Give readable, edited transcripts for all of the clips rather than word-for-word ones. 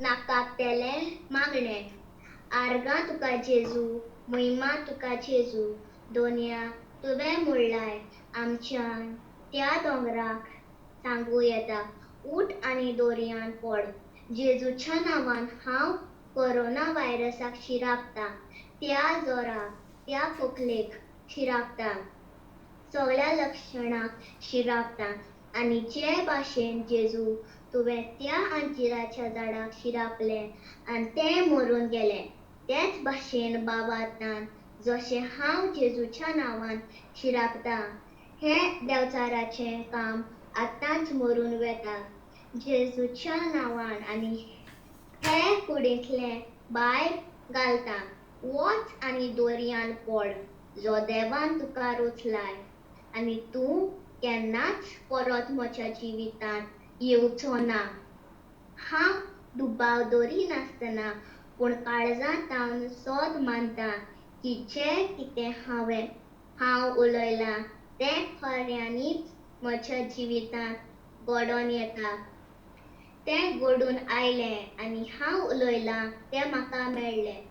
नाकातले मागणे आर्गां तुका जेजू महिमा तुका जेजू दोनिया तुवें म्हणलाय आमच्यान त्या दोंगराक सांगू येता उठ आनी दोरयान पड जेजूच्या नांवान हांव कोरोना व्हायरसाक शिराकता त्या जोराक त्या खोकलेक शिराकता सगळ्या लक्षणाक शिराकता आनी जे भाशेन जेजू तुवें त्या अंजिराच्या झाडाक शिराकले आनी तें मरून गेलें तेच भाशेन बाबातान जशें हांव जेजूच्या नांवान शिराकता हें देवचाराचें काम आतांच मरून वेता जेजूच्या नांवान आनी हे कुडींतलें भायर घालता वच आनी दोरयान पड जो देवान तुका रोचलाय आनी तूं केन्नाच परत म्हज्या जिवितांत येवचो ना हांव दुबाव दवरी नासतना पूण काळजांत हांव सोद मानता की जें कितें हांव उलयलां तें खऱ्यांनीच म्हज्या जिवितांत घडोवन येता तें घडून आयलें आनी हांव उलयलां तें म्हाका मेळ्ळें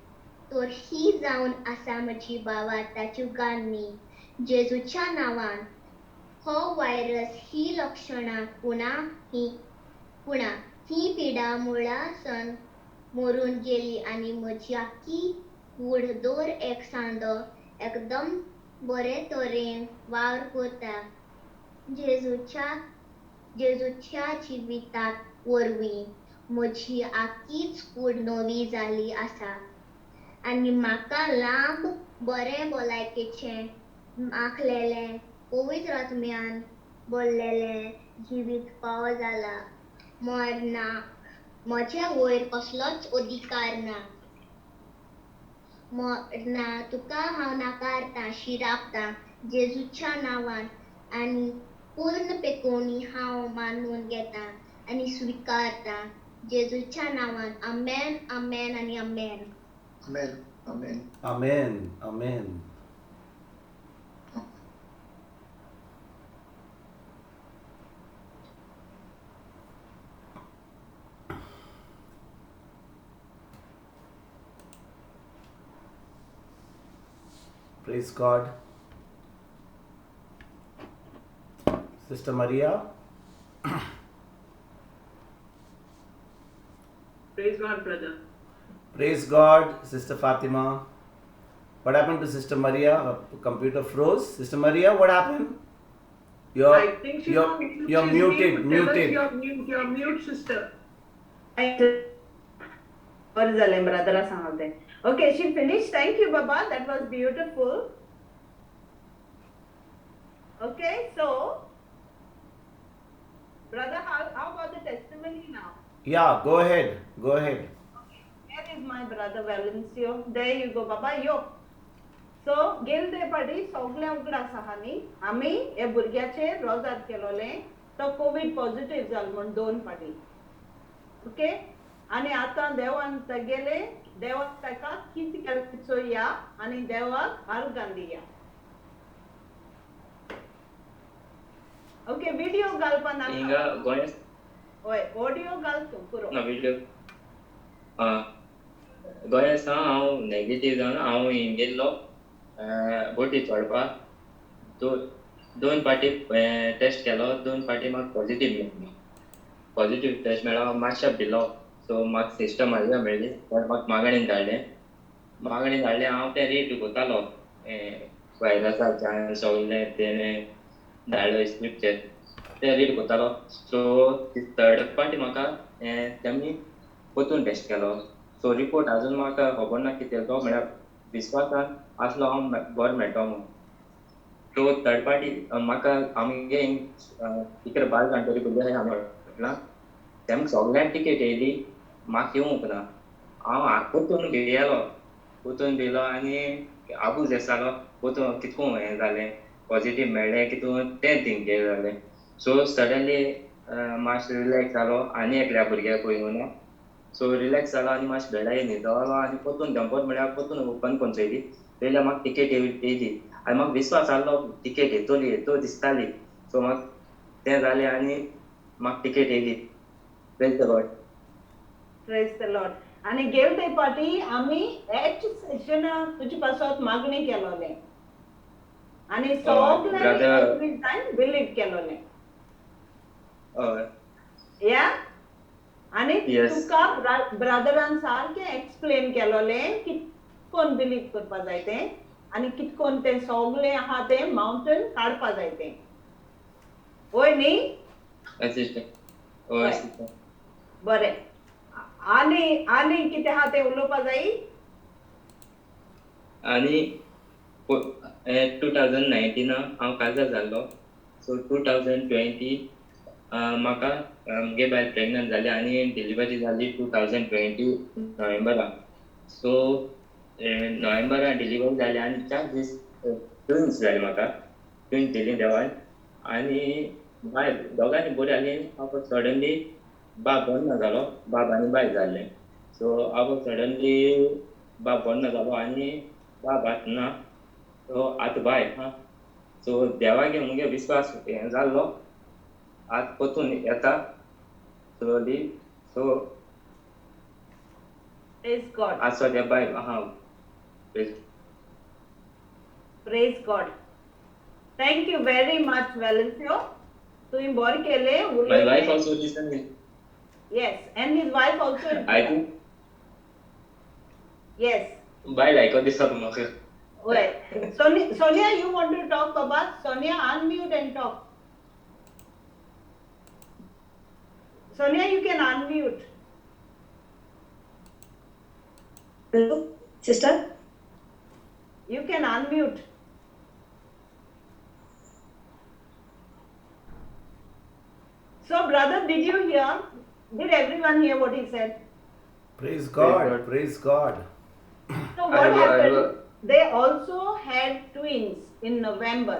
तर ही जावन आसा म्हजी भावार्थाची गान्नी जेजूच्या नांवान हो व्हायरस ही लक्षणां पुणा ही पिडा मुळासन मरून गेली आनी म्हजी आख्खी कूड दर एक सांदो एकदम बरे तरेन वावर करता जेजूच्या जिविताक वरवीं म्हजी आख्खीच कूड नवी जाली आसा आनी म्हाका लांब बरे भलायकेचें माखलेलें पवित्र आत्म्यान भरलेलें जिवीत फावो जाला मरणाक म्हजे वयर कसलोच अधिकार ना मरना तुका हांव नाकारता शिराकता जेजूच्या नांवान आनी पूर्णपेकोनी हांव मानून घेता आनी स्विकारता जेजूच्या नांवान आमेन आमेन आनी आमेन Amen. Amen. Amen. Amen. Praise God. Sister Maria. Praise God, brother. Praise God, Sister Fatima. What happened to Sister Maria? Her computer froze. Sister Maria, what happened? I think she's on mute. You're She's muted. Muted. You're mute, sister. बरं झालं ब्रदरा सांगते. Okay, she finished. Thank you, Baba. That was beautiful. Okay, so brother, how about the testimony now? Yeah, go ahead. Go ahead. Here is my brother Valencio. There you go, Baba. Yo. So, गेल्ले पाटी सगळ्या उगड आसा हानी आमी हे भुरग्याचे रोजार केलोले तो कोविड पॉझिटिव्ह जाल म्हण 2 पाटी ओके आनी आता देवान गेले देवाक ताका कित करचो या आनी देवाक आर्गां दिया ओके व्हिडिओ घालपा ना इंगा गोयस ओय ऑडिओ घाल तू पुरो ना व्हिडिओ गोयस हांव नेगेटिव्ह जावन हांव गेल्लो बोटी चोडपाक 2 पाटी टेस्ट केलो 2 पाटी म्हाका पॉझिटिव्ह टेस्ट मेळ्ळो मातशें भिलो सो म्हाका सिस्टर मारया मेळ्ळी पण म्हाका मागणेन धाडलें हांव तें रीड कोतालो व्हायरसाच्यान सगळें तेणें धाडलो स्क्रिप्चर तें रीड कोतालो सो 3rd पाटी म्हाका तेमी परतून टेस्ट केलो सो रिपोर्ट आजून म्हाका खबर ना कितें तो म्हळ्यार विस्वासान आसलो हांव बरो मेळटो म्हणून सो 3rd पाटी म्हाका आमगे इकडे 12 जाणटेली भुरगे आहाय हांगा तेमकां सगळ्यांक टिकेट येयली म्हाका येवंक ना हांव परतून भिलो आनी आबूज जालो परतून कितको हें जालें पॉझिटिव्ह मेळ्ळें कितून तें थिंक जालें सो सडनली मातशें रिलॅक्स जालो आनी एकल्या भुरग्याक पळोवंक ना सो रिलॅक्स जालो आनी मातशें बेडार न्हिदलो आनी परतून दनपार म्हळ्यार परतून ओपन पोंचयली पयल्यार म्हाका टिकेट येयली आनी म्हाका विस्वास आसलो टिकेट येतो दिसताली सो म्हाका तें जालें आनी म्हाका टिकेट येयली praise the Lord Praise the Lord. आणि गेल ते पाटी आम्ही एच सेशन तुझी पासत मागणी केलोले आणि सगळ्यांनी बिलीव केलोले. या आणि तुका ब्रदरान सारखे एक्सप्लेन केलोले की कोण बिलीव करपा जाय ते आणि कितकोन ते सगळे आहा ते माउंटेन काडपा जाय ते. होय न्ही? बरें. आणि कितें आहा ते उलोवपा जाय? आणि 2019 हांव काजार जाल्लो. सो 2020 म्हाका म्हगे बायल प्रेग्नंट जाली आनी डिलिव्हरी जाली 2020 नोव्हेंबरान. सो नोव्हेंबरान डिलिव्हरी जाली आनी 4 दीस ट्विन्स जाली म्हाका. ट्विन्स दिली देवान आनी बायल दोगांनी बरी आली. हांव सडनली बाब बरो जालो. बाब आनी बायल जाल्ले. सो हांव सडनली बाब बरो जालो आनी बाब आतना सो आतां बायल हा. सो देवागे मुगे विश्वास हें जाल्लो. आतां परतून येता स्लोली. So praise God. आज सद्या बायल हा. Praise God. Thank you very much, Valencio. तुम्ही बरें केले. My wife also listening. Yes, and his wife also. I think. Yes. Bye, like this or not. Well, Sonia, you want to talk, Baba? Sonia, unmute and talk. Sonia, you can unmute. Hello, sister. You can unmute. So, brother, did you hear? Did everyone hear what he said? Praise God. Praise God. So what happened? They also had twins in November.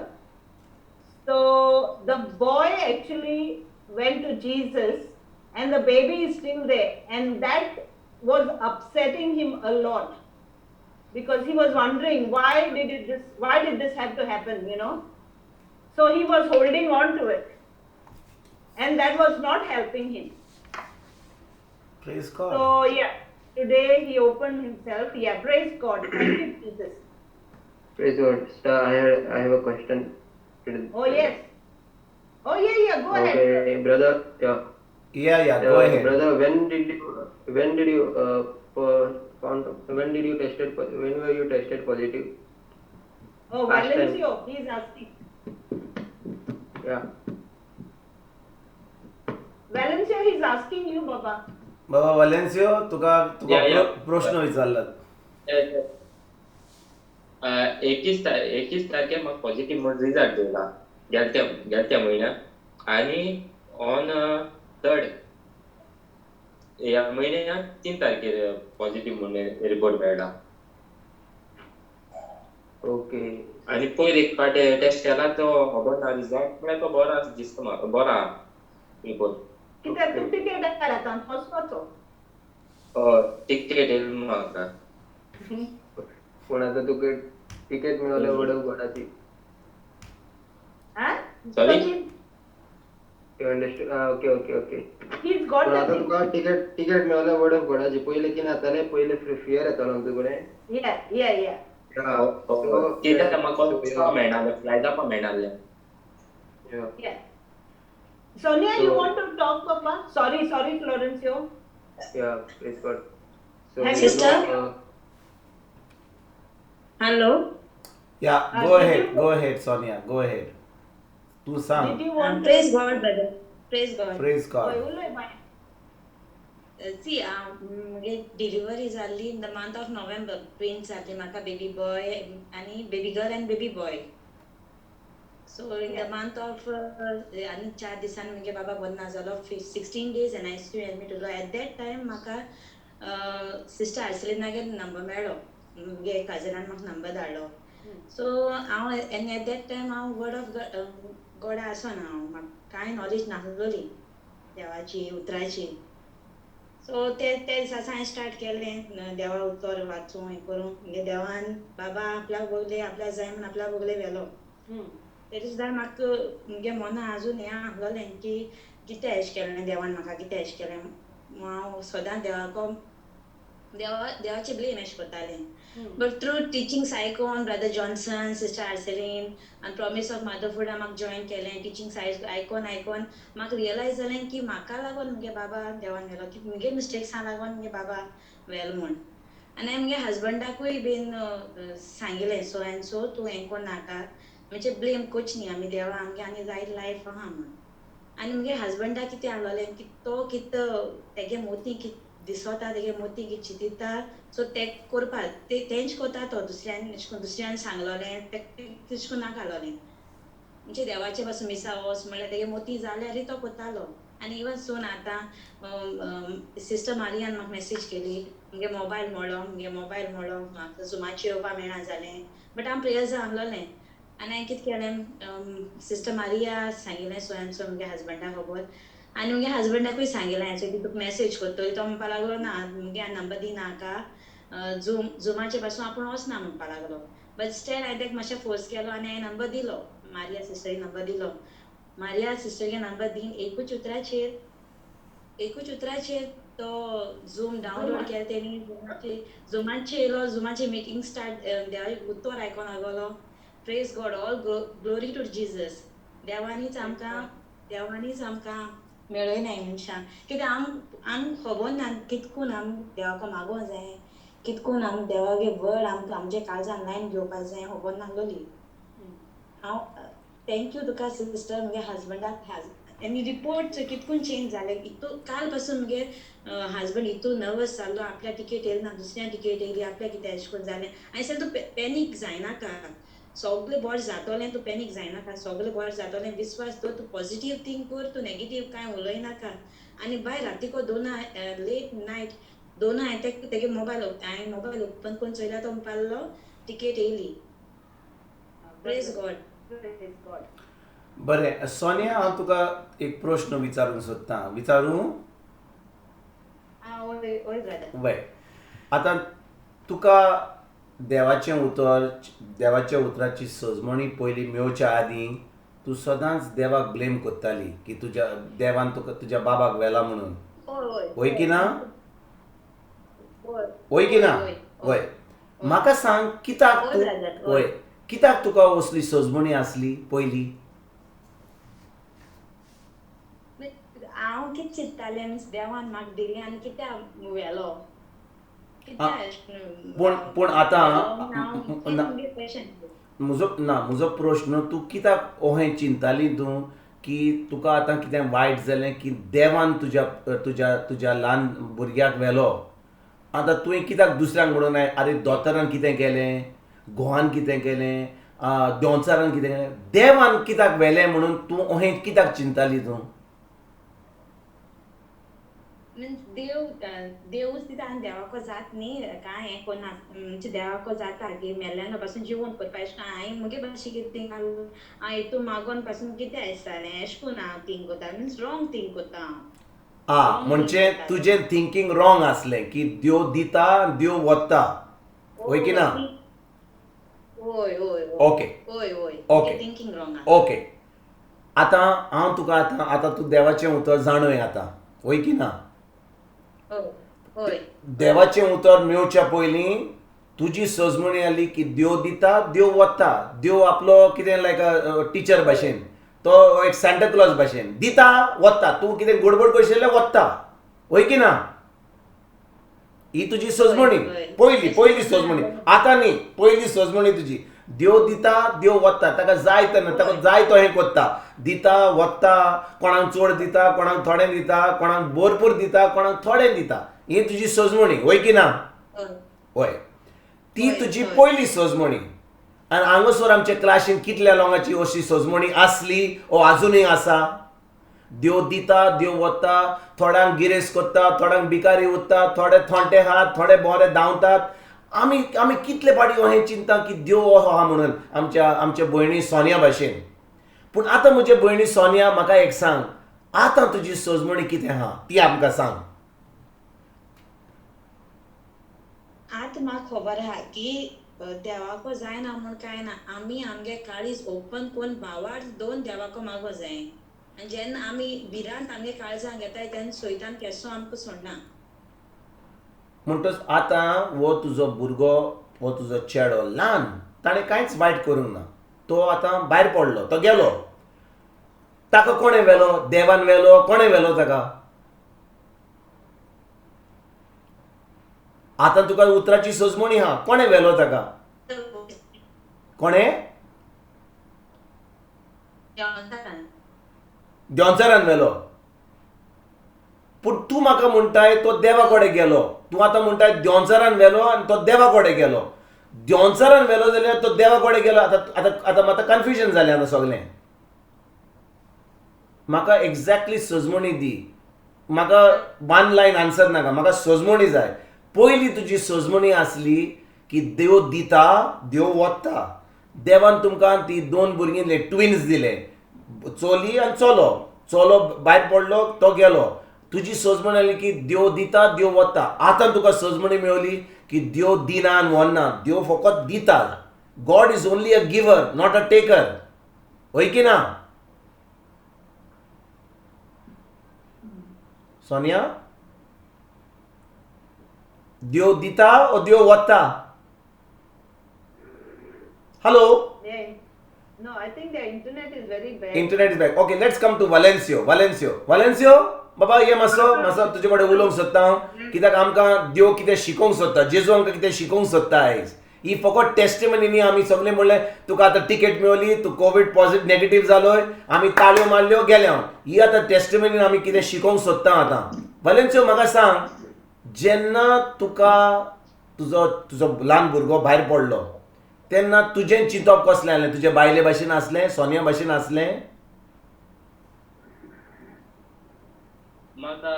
So the boy actually went to Jesus and the baby is still there, and that was upsetting him a lot because he was wondering why did this have to happen, you know? So he was holding on to it, and that was not helping him. Praise God. So yeah, today he opened himself. Yeah, praise God. Thank you, Jesus. Praise God. Sir, I have a question. Oh yes. Oh yeah. Go ahead. Okay, brother. Yeah. Go ahead. Brother, when did you tested? When were you tested positive? Oh, Valencio, he is asking. Yeah. Valencio, he is asking you, Baba. बाबा वॅलेन्सियो तुका Yeah. प्रश्न विचारला. 21 तारखेर म्हाका positive म्हूण result दिला गेल्या म्हयन्याक आनी ऑन 3rd ह्या म्हयन्याक 3 तारखेर पॉझिटिव्ह म्हणून रिपोर्ट मेळ्ळा. ओके. आनी पयर एक फावटी टेस्ट केला तो खबर ना रिझल्ट म्हळ्यार तो बरो दिसता म्हाका. बरो आहा रिपोर्ट. कित्याक तूं टिकेट काडता वचपाचो? टिकेट येयला म्हाका. पूण आतां तुका टिकेट मेळ्ळें वडव गोडाची. Sorry? You understood? Okay. He's got पूण आतां the तुका टिकेट मेळ्ळें वडव गोडाची. पयलीं कितें जातालें? पयलीं फियर येतालो तुजे कडेन. Yeah. कित्याक म्हाका वचपाक मेळनासलें, फ्लायट जावपाक मेळनासलें. Yeah. Sonia, you want to talk, Papa? Sorry, Florencio. Yeah, praise God. So, Sister? Hello. Yeah, go ahead, Sonia. Go ahead. तू सांग. Did you want Praise God, brother. Praise God. Praise God. See, delivery जाल्ली in the month of November. Twins जाल्ली म्हाका baby boy आणि baby girl and baby boy. So in the month of आणि 4 दिसान म्हगे बाबा बरो ना जालो. 16 days and ICU admit उरलो. At that time म्हाका सिस्टर आर्सेलिनागे नंबर मेळ्ळो. म्हगे कजनान म्हाका नंबर धाडलो. So हांव and at that time हांव word of God आसोना. हांव म्हाका कांय नॉलेज नासलोली देवाची उतराची. सो ते दिसा हांवें स्टार्ट केलें देवा उतर वाचूं हें करूं. म्हणजे देवान बाबा आपल्याक बगले आपल्याक जाय म्हणून आपल्याक बगले व्हेलो. तेजे सुद्दां म्हाका म्हगे मना आजून हें आहलोलें की कितें एश केलें देवान म्हाका कितें एश केलें हांव सदांच देवाचे ब्लेम एश कोतालें बट थ्रू टिचिंग्स आयकोन ब्रदर जॉन्सन सिस्टर आर्सेलीन आनी प्रॉमिस ऑफ मदरहूड म्हाका जॉयन केलें टिचिंग्स आयकोन म्हाका रियलायज जालें की म्हाका लागून मुगे बाबा देवान व्हेलो की मुगे मिस्टेक्सां लागून मुगे बाबा व्हेलो म्हूण आनी हांवें मुगे हजबंडाकूय बीन सांगिल्लें सो एंड सो तूं हें कोण नाका म्हणजे ब्लेम कोच न्ही आमी देवा आमगे आनी जायत लायफ आहा म्हूण आनी मुगे हजबंडा कितें आहलोलें की तो तेगे मोती कितें दिसोता तेगे मोती कितें चिंतिता सो ते करपा तेंच कोता तो दुसऱ्यान सांगलोलें तेश कोन नाका आहलोलें म्हणजे देवाचे पासून मिसा वच म्हणल्यार तेगे मोती जाल्यारूय तो कोतालो आनी इवन सोन आतां सिस्टर मारियान म्हाका मेसेज केली मुगे मोबायल मोडलो म्हाका झुमाचेर येवपा मेळना जालें बट हांव प्रेयर्सा आहलोलें आनी हांवें कितें केलें सिस्टर मारिया सांगिल्लें सो एंड सो मुगे हजबंडा खबर आनी मुगे हजबंडाकूय सांगिल्लें हांवें की तुका मेसेज करतली तो म्हणपा लागलो ना मुगे नंबर दिनाका झुमाचे पासून आपूण वचना म्हणपा लागलो बट स्टील हांवें तेका मातशें फोर्स केलो आनी हांवें नंबर दिलो मारिया सिस्टरीक नंबर दिलो मारिया सिस्टरीक नंबर दिन एकूच उतराचेर तो झूम डावनलोड केलो तेणी झुमाचेर येयलो झुमाची मिटींग स्टार्ट देवाचे उतर आयकोन लागलो praise God all glory to Jesus देवानीच आमकां मेळयनाय मनशां कित्याक आमकां खबर ना कितकून आम देवाको मागो जाय कितकून आम देवागे वर्ड आमकां आमचे काळजान लायन घेवपा जाय खबर नाहलोली हांव थँक्यू तुका सिस्टर मुगे हजबंडाक आनी रिपोर्ट कितकून चेंज जाले काल पासून मुगे हजबंड इतू नर्वस जाल्लो आपल्या टिकेट येयली ना दुसऱ्या टिकेट येयली आपल्या कितें अशें करून जालें हांवें सांगलें तूं पॅनीक जायनाका सगळें बरें जातोलें तूं पॅनीक जायनाका सगळें बरें जातोलें विस्वास दवर तूं पॉझिटीव थिंक कर तूं नॅगेटीव कांय उलयनाका आनी बाय रातीको लेट नायट दोना हांवें तेगे मोबायल ओपन करून चोयल्यार तो म्हणपा लागलो टिकेट येयली प्रेज गॉड बरें सोनिया हांव तुका एक प्रश्न विचारूंक सोदतां विचारूं वय आतां तुका देवाचें उतराची सजमणी पयलीं मेळच्या आदीं तूं सदांच देवाक ब्लेम कोत्ताली की तुज्या देवान तुका तुज्या बाबाक व्हेला म्हणून होय की ना वय म्हाका सांग कित्याक तुका असली सजमणी आसली पयलीं हांव कितें चिंत्तालें मिन्स देवान म्हाका दिली आनी कित्याक व्हेलो पूण आतां म्हजो प्रश्न तूं कित्याक अहें चिंताली तूं की तुका आतां कितें वायट जालें की देवान तुज्या ल्हान भुरग्याक व्हेलो आतां तुवें कित्याक दुसऱ्यांक म्हणून आरे दोतोरान कितें केलें घोवान कितें केलें देंवचारान कितें केलें देवान कित्याक व्हेलें म्हणून तूं अहें कित्याक चिंताली तूं मीन्स देवूच दिता आनी देवाको जात न्ही कांय हें कोन्ना म्हणजे देवाको जाता की मेल्ल्यान पासून जिवन करपा अशें कांय हांवें मुगे भाशे कितें थिंक आहलो हांव हितून मागोन पासून कितें आसतालें अशें करून हांव थिंक कोता मीन्स रॉंग थिंक कोता हांव म्हणजे तुजें थिंकींग रॉंग आसलें की देव दिता देव वता होय की ना ओके थिंकींग रॉंग ओके आतां हांव तुका आतां तूं देवाचें उतर जाणय आतां होय की ना देवाचें उतर मेळच्या पयलीं तुजी सजमणी आसली की देव दिता देव वता देव आपलो कितें लायक टिचर भाशेन तो एक सांता क्लॉज भाशेन दिता वता तूं कितें गडबड करशील जाल्यार वता होय की ना ही तुजी सजमणी पयली सजमणी आतां न्ही पयली सजमणी तुजी देव दिता देव वता ताका जाय तेन्ना ताका जाय तो हें कोत्ता दिता वता कोणाक चड दिता कोणाक थोडें दिता कोणाक भरपूर दिता कोणाक थोडें दिता ही तुजी सजमणी होय की ना होय ती तुजी पयली सजमणी आनी हांगासर आमच्या क्लासीन कितल्या लोकांची अशी सजमणी आसली ओ आजुनूय आसा देव दिता देव वता थोड्यांक गिरेस्त कोत्ता थोड्यांक भिकारी उत्ता थोडे थोंटे आहात थोडे बरे धांवतात आमी कितले फाटी हें चिंता की देव असो आहा म्हणून आमच्या भयणी सोनिया भाशेन पूण आतां म्हजे भयणी सोनिया म्हाका एक सांग आतां तुजी सजमणी कितें आहा ती आमकां सांग आतां म्हाका खबर आहा की देवाको जायना म्हूण कांय ना आमी आमगे काळीज ओपन करून भावार्थ दोन देवाको मागो जाय आनी जेन्ना आमी भिरांत आमगे काळजां घेताय तेन्ना सोयतान केसो आमकां सोडना. म्हणटच आतां वो तुजो भुरगो वो तुजो चेडो ल्हान ताणें कांयच वायट करूंक ना. तो आतां भायर पडलो, तो गेलो, ताका कोणें व्हेलो? देवान व्हेलो? कोणें व्हेलो ताका? आतां तुका उतराची सजमणी आहा, कोणें व्हेलो ताका? कोणें? देंवचारान व्हेलो. पूण तूं म्हाका म्हणटाय तो देवा कडेन गेलो. तूं आतां म्हणटाय देंवचारान व्हेलो आनी तो देवा कडेन गेलो. देंवचारान व्हेलो जाल्यार तो देवा कडेन गेलो. आतां म्हाका कन्फ्युजन जालें आतां सगलें. म्हाका एक्झॅक्टली सजमणी दी. म्हाका वन लायन आन्सर नाका, म्हाका सजमणी जाय. पयली तुजी सजमणी आसली की देव दिता, देव वता. देवान तुमकां ती 2 भुरगीं दिले, ट्विन्स दिले, चोली आनी चलो. चलो भायर पडलो, तो गेलो. तुजी सजमणी आसली की देव दिता, देव वता. आतां तुका सजमणी मेळली की देव दिना आनी व्हरना, देव फकत दिता. God is only a giver, not a taker. होय की ना सोनिया? देव दिता ओ देव वता? Hello? Yeah. No, I think the internet is very bad. Internet is back. Okay, let's come to Valencio. बाबा ये मातसो तुजे कडेन उलोवंक सोदता हांव, कित्याक आमकां देव कितें शिकोवंक सोदता, जेजू आमकां कितें शिकोवंक सोदता आयज. ही फकत टेस्टिमनी न्ही. आमी सगळें म्हणलें तुका आतां टिकेट मेळ्ळी, तूं कोवीड पॉझिटिव्ह नेगेटिव्ह जालोय, आमी ताळयो मारल्यो, गेल्या. ही आतां टेस्टिमनीन आमी कितें शिकोवंक सोदता आतां. वालेन्सियो, म्हाका सांग, जेन्ना तुका तुजो ल्हान भुरगो भायर पडलो तेन्ना तुजें चिंतप कसलें आसलें? तुजे बायले भाशेन आसलें? सोनिया भाशेन आसलें? म्हाका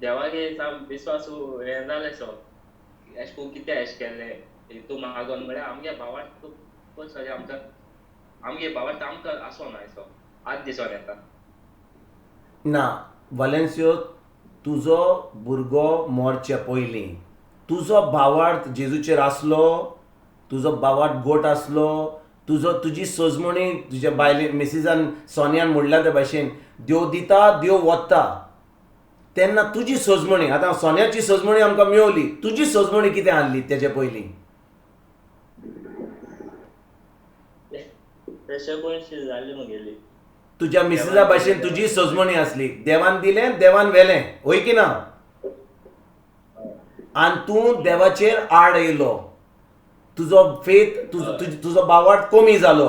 देवागे विश्वास हें जालें सो एश कोन्न कितें एश केलें तूं मागोन म्हळ्यार आमगे भावार्थ पळय आमकां आमगे भावार्थ आमकां आसोना सो आज दिसोन येता ना. वालेन्सियो, तुजो भुरगो मरचे पयलीं तुजो भावार्थ जेजूचेर आसलो, तुजो भावार्थ गोट आसलो, तुजी सजमणी तुज्या बायले मिसिजान सोनियान म्हणल्या ते भाशेन देव दिता, देव वता. तेन्ना तुजी सजमणी, आतां सोन्याची सजमणी आमकां मेळ्ळी, तुजी सजमणी कितें आसली तेजे पयलीं? तशें कोणशी जाली म्हगेली. तुज्या मिसिजा भाशेन तुजी सजमणी आसली. देवान दिलें, देवान व्हेलें, होय की ना? आनी तूं देवाचेर आड येयलो. तुजो फेथ, तुजो भावार्थ कमी जालो.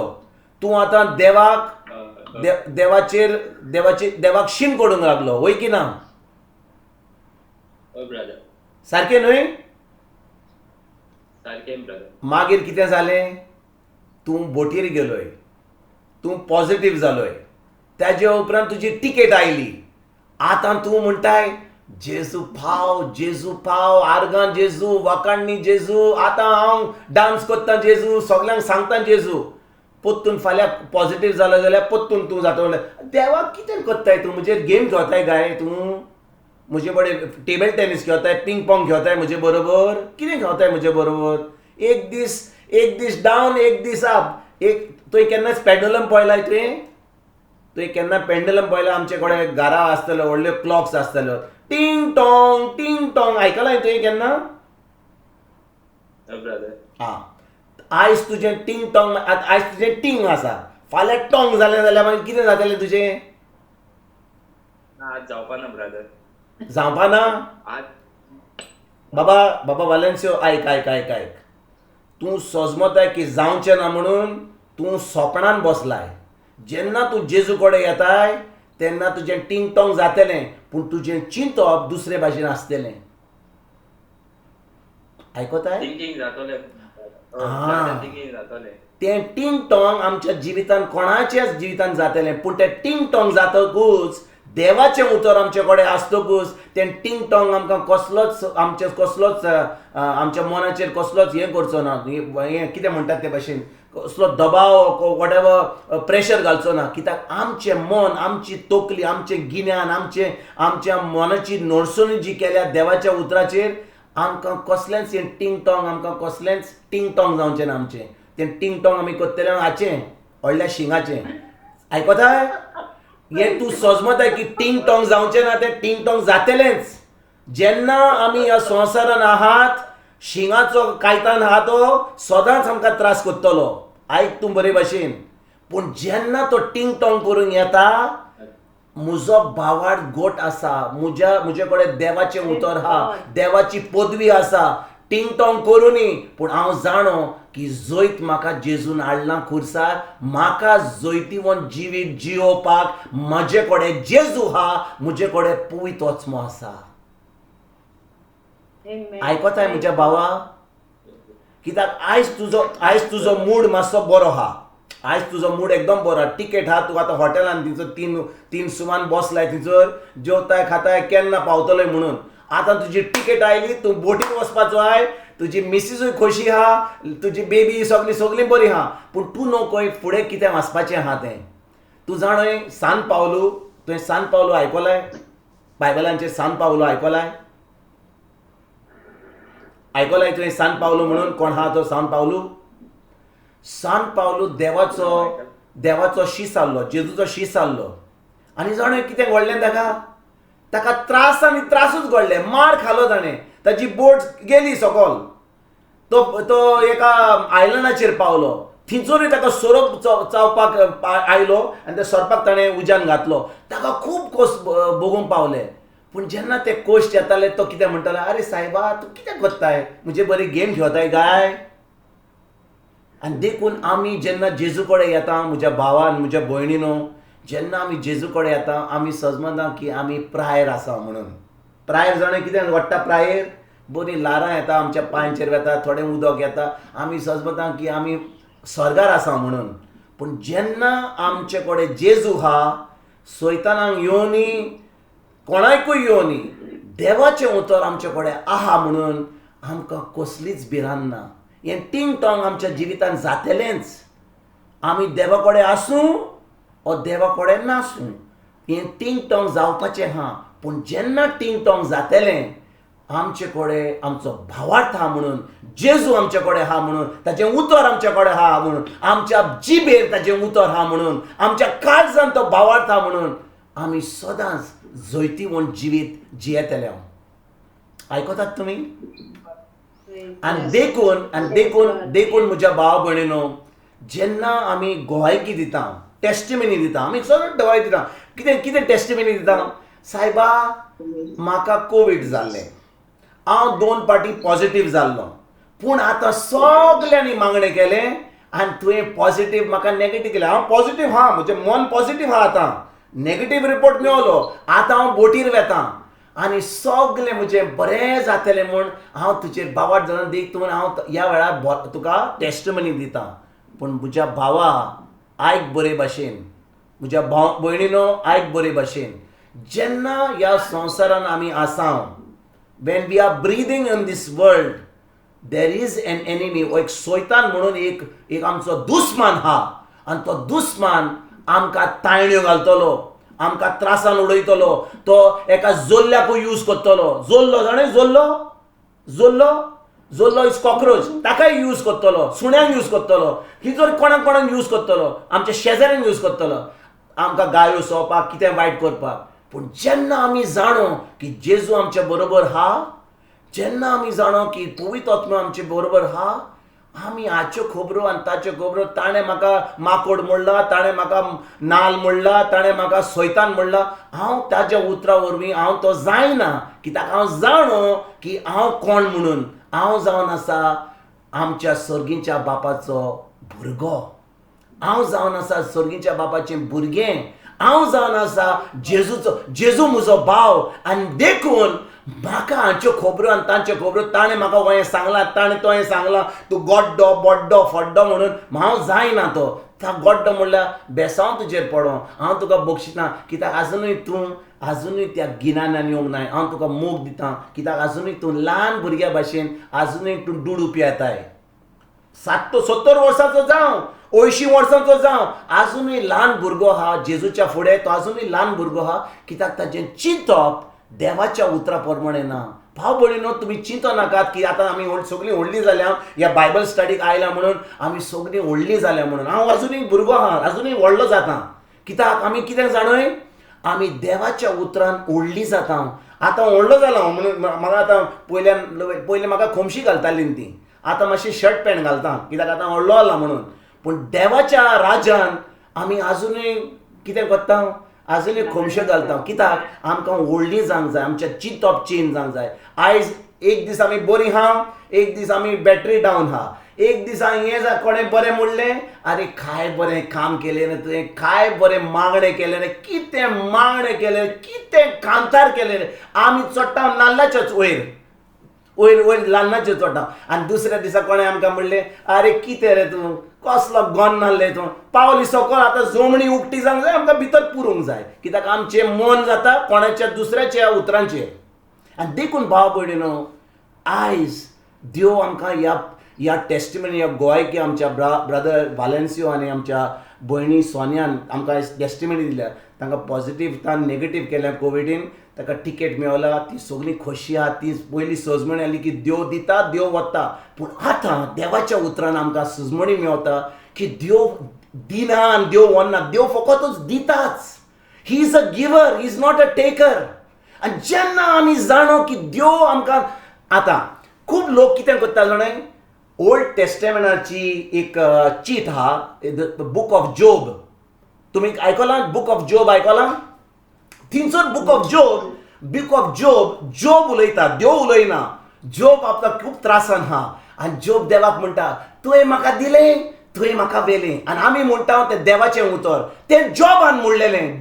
तूं आतां देवाक शीम करूंक लागलो, होय की ना? सारकें न्हय? मागीर कितें जालें? तूं बोटीर गेलोय, तूं पॉझिटिव्ह जालोय. ताजे उपरांत तुजी टिकेट आयली. आतां तूं म्हणटाय जेजू पाव, आर्गां जेजू, वाकाण्णी जेजू, आतां हांव डान्स करता जेजू, सगल्यांक सांगता जेजू. पोत्तून फाल्यां पॉझिटिव्ह जालो जाल्यार पोत्तून तूं जाता म्हणल्यार देवाक कितें करताय तूं? म्हणजे गेम खेळताय काय तूं? म्हजे बडें टेबल टेनीस खेळताय, पिंग पॉंग खेळताय म्हजे बरोबर? कितें खेळताय म्हजे बरोबर? एक दीस डावन, एक दीस अप. तुवें केन्नाच पेंडुलम पळयलाय तुवें? तुवें केन्ना पेंडुलम पळयला? आमचे कडेन घरा आसतल्यो व्हडल्यो क्लॉक्स आसतल्यो, टिंग टॉंग आयकलाय तुवें केन्ना? हां, आयज तुजें टिंग टॉंग, आयज तुजें टिंग आसा, फाल्यां टॉंग जालें जाल्यार मागीर कितें जातलें तुजें? जावपाना ब्रदर. जावपाना? बाबा वालेन्सियो, आयक. तूं सजमताय की जावचें ना म्हणून तूं सोपणान बसलाय. जेन्ना तूं जेजू कडेन येताय तेन्ना तुजें टिंग टॉंग जातलें, पूण तुजें चिंतप दुसरे भाशेन आसतलें. आयकताय? तें टिंग टॉंग आमच्या जिवितान कोणाच्याच जिवितान जातलें, पूण तें टिंग टॉंग जातकूच देवाचें उतर आमचे कडेन आसतकूच तें टिंग टॉंग आमकां आमच्या मनाचेर कसलोच हें करचो ना. हें कितें म्हणटात ते भाशेन कसलो दबाव, वॉटेवर प्रेशर घालचो ना. कित्याक आमचें मन, आमची तकली, आमचें गिन्यान, आमच्या मनाची नडसणी जी केल्या देवाच्या उतराचेर, आमकां कसलेंच हें टिंग टॉंग, आमकां कसलेंच टिंग टॉंग जावचें ना आमचें. तें टिंग टॉंग आमी करतले हाचें व्हडल्या शिंगाचें. आयकताय? हे तू समजताय की टिंग टॉंग जावचे ना, ते टिंग टॉंग जातलेच. जेन्ना आमी ह्या संवसारान आहात, शिंगाचो कायतान आहा तो सदांच आमकां त्रास करतलो. आयक तूं बरे भाशेन. पूण जेन्ना तो टिंग टॉंग करूंक येता, म्हजो भावार्थ गोट आसा, म्हजे कडेन देवाचें उतर आहा, देवाची पदवी आसा, टिंग टॉंग करूनी, पूण हांव जाणो की जैत म्हाका जेजून हाडला खुर्सार. म्हाका जैतिवंत जिवीत जियोवपाक म्हजे कडेन जेजू आहा, म्हजे कडेन पवित्र आत्मो आसा. आयकताय म्हज्या भावा? कित्याक आयज तुजो मूड मातसो बरो आहा. आयज तुजो मूड एकदम बरो आहा. टिकेट आहा, तूं आतां हॉटेलान थंयसर तीन सुमान बसलाय, थंयसर जेवताय खाताय केन्ना पावतलोय म्हणून. आतां तुजी टिकेट आयली, तूं बोटीन वचपाचो आय, तुजी मिसीसूय खोशी आहा, तुजी बेबी सगळीं बरी आहा, पूण तूं नोकय फुडें कितें वचपाचें आहा तें. तूं जाणय सान पावलू, तुवें सान पावलू आयकलाय? बायबलांचेर सान पावलू आयकलाय? आयकलाय तुवें सान पावलू म्हणून? कोण आहा तो सान पावलू? सान पावलू देवाचो शीस आहलो, जेजूचो शीस आहलो. आनी जाणय कितें घडलें ताका त्रास आनी त्रासूच घडले. मार खालो ताणें. ताची बोट गेली सकयल. तो एका आयलंडाचेर पावलो. थंयसरूय ताका सोरोप चावपाक आयलो आनी ते सोरपाक ताणें उज्यान घातलो. ताका खूब कोस भोगूंक पावले. पूण जेन्ना ते कोश्ट येताले, तो कितें म्हणटालो, आरे सायबा तूं कितें करताय, म्हजे बरी गेम खेळताय गाय. आनी देखून आमी जेन्ना जेजू कडेन येता, म्हज्या भावान म्हज्या भयणीनो, जेन्ना आमी जेजू कडेन येता, आमी समजता की आमी प्रायर आसा म्हणून. प्रायर जाणें कितें घडटा? प्रायर बरी लारां येता, आमच्या पांयांचेर येता, थोडें उदक येता, आमी समजता की आमी स्वर्गार आसा म्हणून. पूण जेन्ना आमचे कडेन जेजू आहा, सैतानाक येवनी, कोणाकूय येवनी, देवाचें उतर आमचे कडेन आहा म्हणून आमकां कसलीच भिरांत ना. हें टिंग टॉंग आमच्या जिवितांत जातलेंच. आमी देवा कडेन आसूं ओ देवा कडेन नासूं, हें टिंग टॉंग जावपाचें आहा. पूण जेन्ना टिंग टॉंग जातलें, आमचे कडेन आमचो भावार्थ आहा म्हणून, जेजू आमचे कडेन आहा म्हणून, ताचें उतर आमचे कडेन आहा म्हणून, आमच्या जिबेर ताचें उतर आहा म्हणून, आमच्या काळजांत तो भावार्थ आहा म्हणून आमी सदांच जैतिवंत जिवीत जियेतले. आयकतात तुमी? आनी देखून म्हज्या भावा भयणीनो, जेन्ना आमी गवायकी दिता, टेस्टिमनी दिता, आमी सगळें गवाय दिता. कितें टेस्टिमनी दिता? सायबा म्हाका कोवीड जाल्लें, हांव 2 पाटी पॉझिटीव जाल्लो, पूण आतां सगल्यांनी मागणें केलें आनी तुवें पॉझिटीव म्हाका नॅगेटीव केलें. हांव पॉझिटीव आहा, म्हजें मन पॉझिटीव आहा. आतां नॅगेटीव रिपोर्ट मेळलो, आतां हांव बोटीर वेतां आनी सगळें म्हजें बरें जातलें म्हूण हांव तुजेर बाबाट जावन देख तूं हांव ह्या वेळार तुका टेस्टिमनी दितां. पूण म्हज्या भावा आयक बरे भाशेन, म्हज्या भयणीनो आयक बरे भाशेन, जेन्ना ह्या संवसारान आमी आसा, when we are breathing in this world, there is an enemy. एक सैतान म्हणून एक आमचो दुस्मान आहा. आनी तो दुस्मान आमकां तायण्यो घालतलो, आमकां त्रासान उडयतलो. तो एका जोल्ल्याकूय यूज करतलो. जोल्लो जाणें, जोल्लो इज कॉक्रोच, ताकाय यूज करतलो, सुण्यांक यूज करतलो, हिजोर कोणाक यूज करतलो, आमच्या शेजाऱ्यांक यूज करतलो, आमकां गायो सोंपपाक, कितें वायट करपाक. पूण जेन्ना आमी जाणो की जेजू आमच्या बरोबर आहा, जेन्ना आमी जाणो की पवित्र आत्मा आमचे बरोबर आहा, आमी हाच्यो खबरो आनी ताच्यो खबरो, ताणें म्हाका माकोड म्हणला, ताणें म्हाका नाल म्हणला, ताणें म्हाका सैतान म्हणला, हांव ताज्या उतरा वरवीं हांव तो जायना. कित्याक हांव जाणो की हांव कोण म्हणून. हांव जावन आसा आमच्या सर्गीच्या बापाचो भुरगो. हांव जावन आसा सर्गीच्या बापाचें भुरगें. हांव जावन आसा जेजू म्हजो भाव. आनी देखून म्हाका हांच्यो खबरो आनी तांच्यो खबरो, ताणें म्हाका हें सांगलां, ताणें तो हें सांगलां, तूं गड्डो बड्डो फड्डो म्हणून हांव जायना. तो गड्डो म्हणल्यार बेसांव तुजेर पडो. हांव तुका बक्षितां, कित्याक आजुनूय त्या गिन्यानान येवंक नाय. हांव तुका मोग दितां, कित्याक आजुनूय तूं ल्हान भुरग्या भाशेन आजुनूय तूं दुडू पियेताय. 70 वर्सांचो जावं, 80 वर्सांचो जावं, आजुनूय ल्हान भुरगो आहा. जेजूच्या फुडें तो आजुनूय ल्हान भुरगो आहा. कित्याक ताचें चिंतप देवाच्या उतरा प्रमाणे ना. भाव भयणीनो, तुमी चिंतो नाकात की आतां आमी सगळीं व्हडलीं जाल्या, ह्या बायबल स्टडीक आयल्या म्हणून आमी सगळीं व्हडलीं जाल्या म्हणून. हांव आजुनूय भुरगो आहा, आजुनूय व्हडलो जाता. कित्याक आमी कितें जाणय आमी देवाच्या उतरान ओडली जाता. आतां व्हडलो जाला हांव म्हणून म्हाका आतां पयलें म्हाका खोमशी घालताली ती, आतां मातशी शर्ट पॅन्ट घालता कित्याक आतां व्हडलो जाला म्हणून. पूण देवाच्या राज्यान आमी आजुनूय कितें करता, आजुनूय खोमशे घालता कित्याक आमकां व्हडली जावंक जाय, आमच्या चित ऑफ चेंज जावंक जाय. आयज एक दीस आमी बरी आहा, एक दीस आमी बॅटरी डावन आहा, एक दीस हें जा कोणें बरें म्हणलें, अरे काय बरें काम केलें रे तुवें, काय बरें मागणें केलें रे, कितें मागणें केलें, कितें कांतार केलें रे. आमी चोडटा नाल्लाच्याच वयर वयर वयर नाल्लाचेर चोडटा. आनी दुसऱ्या दिसा कोणें आमकां म्हणलें अरे कितें रे तूं, कसलो गॉन नाल्ले तूं, पावली सकयल आतां जमणी उक्ती जावंक जाय, आमकां भितर पुरूंक जाय कित्याक आमचें मन जाता कोणाच्या दुसऱ्याच्या उतरांचेर. आनी देखून भाव भयणीनो, आयज देव आमकां ह्या टेस्टिमनी, ह्या गोवायकी आमच्या ब्रदर वालेन्सियो आनी आमच्या भयणी सोनियान आमकां टेस्टिमनी दिल्या. तांकां पॉझिटीव नेगेटीव केल्या कोविडीन, ताका टिकेट मेवला, ती सगळीं खोशी आहा. ती पयलीं सजमणी आली की देव दिता देव वता, पूण आतां देवाच्या उतरान आमकां सजमणी मेवता की देव दिना आनी देव व्हरना, देव फकतूच दिताच. He is a giver, he is not a taker. आनी जेन्ना आमी जाणो की देव आमकां, आतां खूब लोक कितें करता जाणाय, ओल्ड टेस्टेमेंटाची एक चीट आहा, बूक ऑफ जोब. तुमी आयकलां बूक ऑफ जोब आयकलां? थिंचर बूक ऑफ जोब जोब उलयता, देव उलयना. जोब आपलो खूब त्रासान आहा आनी जोब देवाक म्हणटा तुवें म्हाका दिलें, तुवें म्हाका वेलें. आनी आमी म्हणटा तें देवाचें उतर, तें जोबान म्हणलेलें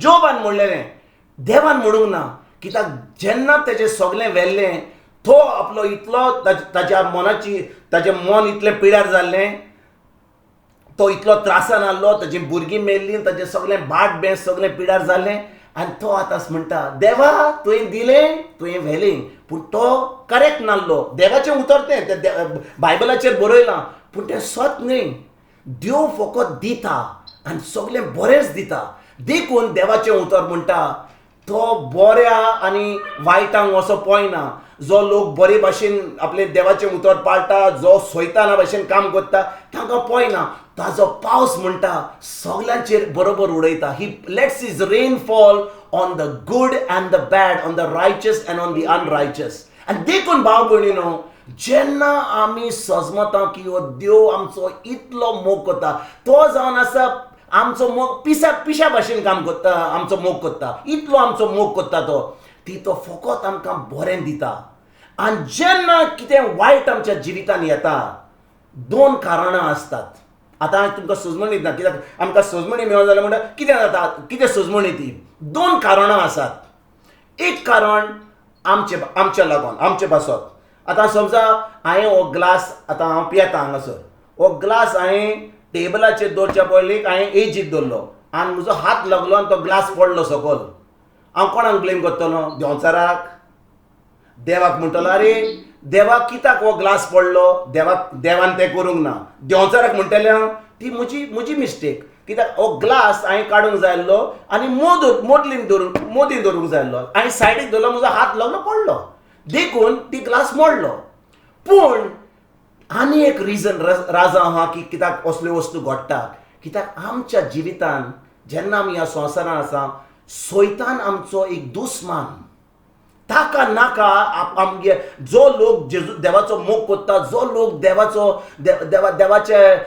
देवान म्हणूंक ना. कित्याक जेन्ना तेजें सगळें वेल्लें, तो आपलो इतलो ताच्या ताजें मन इतलें पिड्यार जाल्लें, तो इतलो त्रासान आहलो, ताजी भुरगीं मेल्लीं, ताजें सगळें भाट बेंस सगळें पिड्यार जाल्लें. आनी तो आतां म्हणटा देवा तुवें दिलें, तुवें व्हेलें, पूण तो करेक्ट नासलो. देवाचें उतर तें बायबलाचेर बरयलां, पूण तें सत न्ही. देव फकत दिता आनी सगळें बरेंच दिता. देखून देवाचें उतर म्हणटा तो बऱ्या आनी वायटांक असो पळयना. जो लोक बरे भाशेन आपले देवाचें उतर पाळटा, जो सोयताना भाशेन काम करता, तांकां पळयना. ताजो पावस म्हणटा सगळ्यांचेर बरोबर उडयता. He lets his rain fall on the good and the bad, on the righteous and on the unrighteous. आनी देखून भाव भयणीनो, जेन्ना आमी सजमता की हो देव आमचो इतलो मोग करता, तो जावन आसा आमचो मोग पिशा भाशेन काम करता, आमचो मोग करता, इतलो आमचो मोग करता तो फकत आमकां बरें दिता. आनी जेन्ना कितें वायट आमच्या जिवितान येता, दोन कारणां आसतात. आतां हांव तुमकां सजमणी दिता कित्याक आमकां सजमणी मेळो जाल्यार म्हणटा कितें जाता, कितें सजमणी ती. दोन कारणां आसात. एक कारण आमच्या लागून, आमचे पासत. आतां समजा हांवें हो ग्लास आतां हांव पियेता हांगासर, हो ग्लास हांवें टेबलाचेर दवरच्या पयलीं हांवें एजीक दवरलो आनी म्हजो हात लागलो आनी तो ग्लास पडलो सकयल. हांव कोणाक ब्लेम करतलो? देंवचाराक? देवाक म्हणटलो अरे देवाक कित्याक हो ग्लास पडलो, देवान तें करूंक ना. देंवचाराक म्हणटलें हांव ती म्हजी मिस्टेक. कित्याक हो ग्लास हांवें काडूंक जाय आसलो आनी मोदीन दवरूंक जाय आसलो. हांवें सायडीक दवरलो, म्हजो हात लागलो पडलो, देखून ती ग्लास मोडलो. पूण आनी एक राजा आहा की कित्याक असल्यो वस्तू घडटा. कित्याक आमच्या जिवितान जेन्ना आमी ह्या संवसारान आसा, सोयतान आमचो एक दुस्मान. ताका नाका आमगे जो लोक देवाचो मोग करता, जो लोक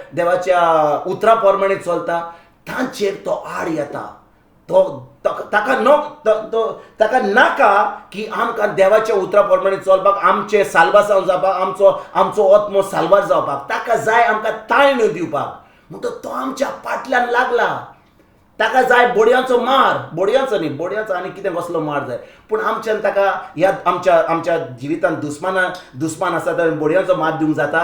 देवाच्या उतरा प्रमाणे चलता, तांचेर तो आड येता. ताका नाका की आमकां देवाच्या उतरा प्रमाणे चलपाक, आमचे साल्वासांव जावपाक, आमचो आत्मो साल्वार जावपाक. ताका जाय आमकां ताळण्यो दिवपाक. म्हणटच तो आमच्या फाटल्यान लागला. ताका जाय बोडयांचो मार, बोडयांचो न्ही, बोडयांचो आनी कितें कसलो मार जाय. पूण आमच्यान ताका ह्या आमच्या जिवितान दुस्मान आसा तर बोडयांचो मार दिवंक जाता?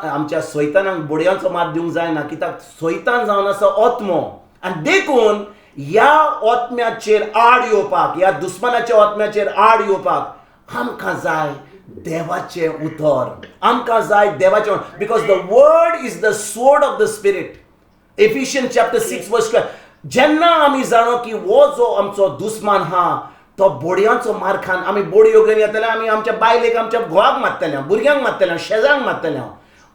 आमच्या सोयतानाक बोडयांचो मार दिवंक जायना. कित्याक सोयतान जावन आसा आत्मो. आनी देखून ह्या आत्म्याचेर आड येवपाक, ह्या दुस्मानाच्या आत्म्याचेर आड येवपाक आमकां जाय देवाचें उतर. आमकां जाय देवाचें, because the word is the sword of the spirit. Ephesians chapter 6 verse 12. जेन्ना आमी जाणो की हो जो आमचो दुस्मान हा तो बोडयांचो मार खान, आमी बोडयो घेवन येतले, आमी आमच्या बायलेक, आमच्या घोवाक मारतले, भुरग्यांक मारतले, शेजांक मारतले.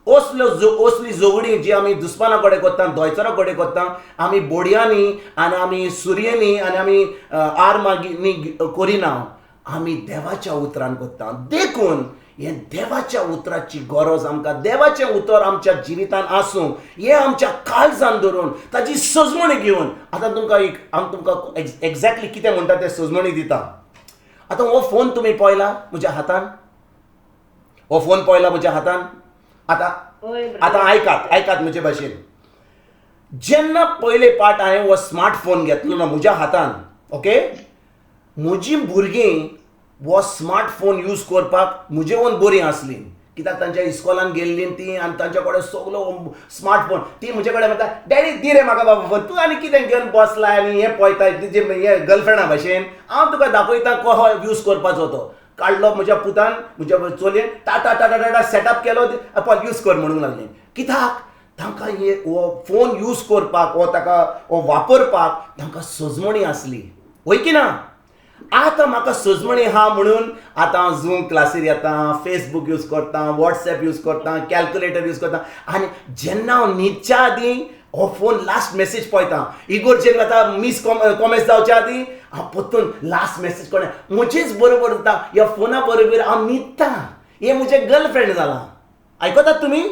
असली जोगडी जी आमी दुस्माना कडेन करता, दोयचारा कडेन करता, आमी बोडयांनी आनी आमी सुरयेनी आनी आमी आरमांनी करिना, आमी देवाच्या उतरान करता. देखून हे देवाच्या उतराची गरज आमकां, देवाचें उतर आमच्या जिवितान आसूं, हे आमच्या काळजान धरून ताची सजमणी घेवन. आतां तुमकां हांव तुमकां एक्झॅक्टली कितें म्हणटा तें सजमणी दिता. आतां हो फोन तुमी पळयला म्हज्या हातान, हो फोन पळयला म्हज्या हातान. आतां आयकात म्हजे भाशेन. जेन्ना पयले पाट हांवें हो स्मार्टफोन घेतलो ना म्हज्या हातान, ओके, म्हजीं भुरगीं हो स्मार्टफोन यूज करपाक म्हजे ओन बरी आसली, कित्याक तांच्या इस्कॉलान गेल्लीं ती आनी तांच्या कडेन सगलो स्मार्टफोन. ती म्हजे कडेन म्हणटा, डॅडी दी रे म्हाका बाबा फोन, तूं आनी कितें घेवन बसलाय आनी हें पळयता तुजे हे गर्लफ्रेंडा भशेन. हांव तुका दाखयता कसो यूज करपाचो तो. काडलो म्हज्या पुतान, म्हज्या चलयेन टाटा सेटअप केलो, पळय यूज कर म्हणूंक लागलें. कित्याक तांकां हो फोन यूज करपाक, हो वापरपाक तांकां सजमणी आसली, वय की ना. आतां म्हाका सजमणी हा म्हणून आतां झूम क्लासीर येता, फेसबूक यूज करता, वॉट्सॅप यूज करता, कॅल्क्युलेटर यूज करता. आनी जेन्ना हांव न्हिदच्या आदीं हो फोन लास्ट मेसेज पळयता, इगोर्जेन वता मिस कॉमेंट्स जावच्या आदीं हांव परतून लास्ट मेसेज कोणें म्हजेच बरोबर जाता, ह्या फोना बरोबर हांव न्हिदता. हे म्हजें गर्लफ्रेंड जालां. आयकतात तुमी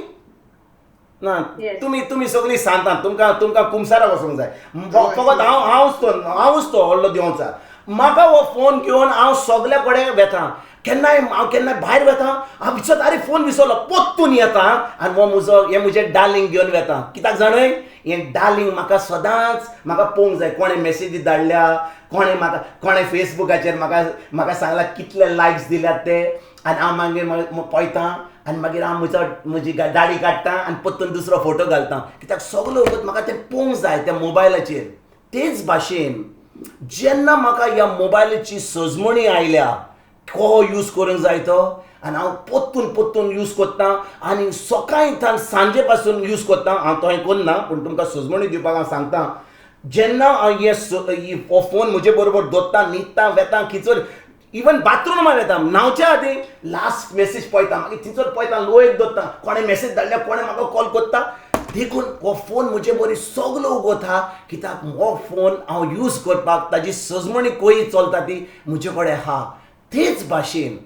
ना? तुमी सगळीं सांगतात, तुमकां कुमसारा वचूंक जाय. फकत हांवूच तो व्हडलो देंवचार. म्हाका हो फोन घेवन हांव सगल्या कडेन वेता. हांव केन्नाय भायर वेता, हांव विसरता अरे फोन विसरलो, पोत्तून येता आनी हे म्हजें डार्लिंग घेवन वेता. कित्याक जाणय, हें डार्लिंग म्हाका सदांच म्हाका पळोवंक जाय कोणें मेसेजी धाडल्या, कोणें फेसबुकाचेर म्हाका सांगलां कितले लायक्स दिल्यात ते. आनी हांव मागीर पळयतां आनी मागीर हांव म्हजी दाडी काडटां आनी परतून दुसरो फोटो घालतां. कित्याक सगलो वगत म्हाका तें पळोवंक जाय त्या मोबायलाचेर. तेच भाशेन जेन्ना म्हाका ह्या मोबायलाची सजमणी आयल्या, कसो यूज करूंक जाय तो, आनी हांव परतून यूज करतां आनी सकाळीं सांजे पासून यूज करतां. हांव तो करना, पूण तुमकां सजमणी दिवपाक हांव सांगतां. जेन्ना हांव हो फोन म्हजे बरोबर दवरतां, न्हिदतां, वेतां, खिचर इवन बाथरूमाक वेता, न्हांवच्या आदीं लास्ट मेसेज पळयतां, मागीर थंयसर पळयतां, लोयत दवरतां, कोणें मेसेज धाडल्या, कोणें म्हाका कॉल करता. देखून हो फोन म्हजे बरी सगलो उगोत आहा, कित्याक हो फोन हांव यूज करपाक ताजी सजमणी कशी चलता ती म्हजे कडेन आहा. तेच भाशेन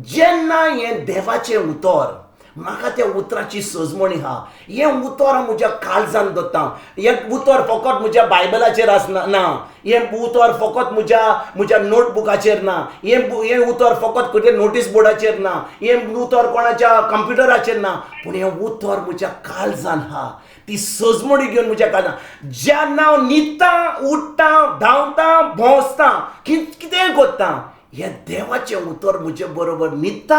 जेन्ना हें देवाचें उतर, म्हाका त्या उतराची सजमणी आहा. हें उतर हांव म्हज्या काळजान दवरतां. हें उतर फकत म्हज्या बायबलाचेर ना, हें उतर फकत म्हज्या नोटबुकाचेर ना, हें उतर फकत खंय नोटीस बोर्डाचेर ना, हें उतर कोणाच्या कंप्युटराचेर ना, पूण हें उतर म्हज्या काळजान आहा. ती सजमणी घेवन म्हज्या काळजान जेन्ना हांव न्हिदतां, उठटां, धांवतां, भोंवतां, कितेंय करतां, हें देवाचें उतर म्हजे बरोबर न्हिदता,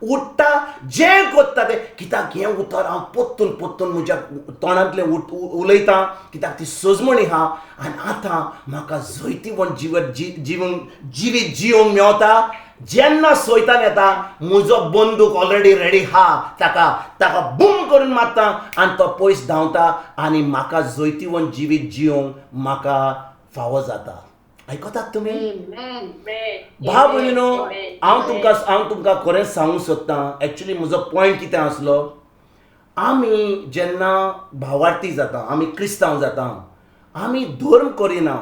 उठटा, जें करता तें. कित्याक हें उतर हांव परतून म्हज्या तोंडांतलें उलयतां, कित्याक ती सजमणी आहा. आनी आतां म्हाका जैतिवंत जिवीत जिवंक मेवता. जेन्ना सोयतान येता, म्हजो बंदूक ऑलरेडी रेडी आहा, ताका बूम करून मारता आनी तो पयस धांवता आनी म्हाका जैतिवंत जिवीत जिवंक म्हाका फावो जाता. आयकतात तुमी? भाव भयणीनो, हांव तुमकां खरेंच सांगूंक सोदतां. एक्चुली म्हजो पॉयंट कितें आसलो, आमी जेन्ना भावार्थी जाता, आमी क्रिस्तांव जाता, आमी धर्म करिना.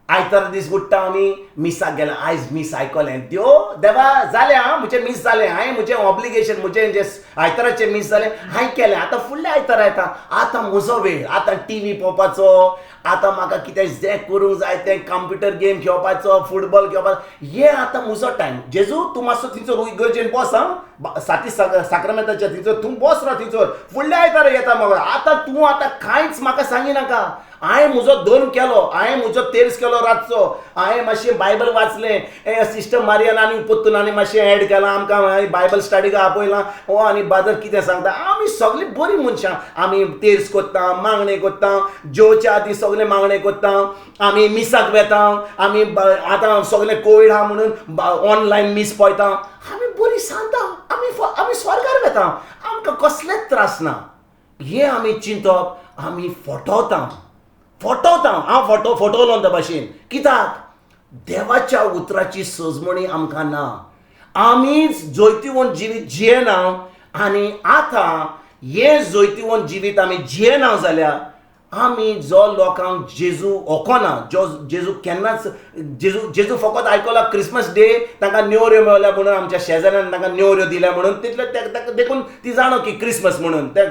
आयतार दीस उठ्ठा आमी मिसाक गेले, आयज मीस आयकलें, देवा जालें आं, म्हजें मीस जालें, हांवें म्हजें ऑब्लिगेशन, म्हजें जें आयताराचें मीस जालें हांवें केलें. आतां फुडल्या आयतारा येता, आतां म्हजो वेळ, आतां टीव्ही पळोवपाचो, आतां म्हाका कितें जें करूंक जाय तें कंप्युटर गेम खेळपाचो, फुटबॉल खेळपाचो, हें आतां म्हजो टायम. जेजू तूं मातसो थंयसर गरजेन बस आं, साती साक्रमेंताच्या थंयसर तूं बस रा थंयसर, फुडल्या आयतारा येता म्हाका. आतां कांयच म्हाका सांगिनाका. हांवें म्हजो धर्म केलो, हांवें म्हजो तेर्स केलो रातचो, हांवें मातशें बायबल वाचलें, सिस्टर मारियान आनी परतून आनी मातशें एड केलां, आमकां बायबल स्टडीक आपयलां. आनी बादर कितें सांगता, आमी सगळीं बरीं मनशां. आमी तेर्स करता, मागणें करता, जेवच्या आदीं सगळें मागणें करता, आमी मिसाक वेता, आमी आतां सगळें कोवीड आहा म्हणून ऑनलायन मीस पळयता, आमी बरीं सांगता, आमी स्वर्गार वेता, आमकां कसलेच त्रास ना. हें आमी चिंतप, आमी फटवता. हांव फटवलो त्या भाशेन. कित्याक देवाच्या उतराची सजमणी आमकां ना. आमीच जैतिवंत जिवीत जियेना. आनी आतां हे जोयतीवन जिवीत आमी जियेना जाल्यार आमी जो लोकांक जेजू ओकोना जो जेजू केन्नाच जेजू फकत आयकला क्रिसमस डे तांकां नेवऱ्यो मेळल्या म्हणून आमच्या शेजाऱ्यान तांकां नेवऱ्यो दिल्या म्हणून तितले ताका देखून ती जाणो की क्रिसमस म्हणून ते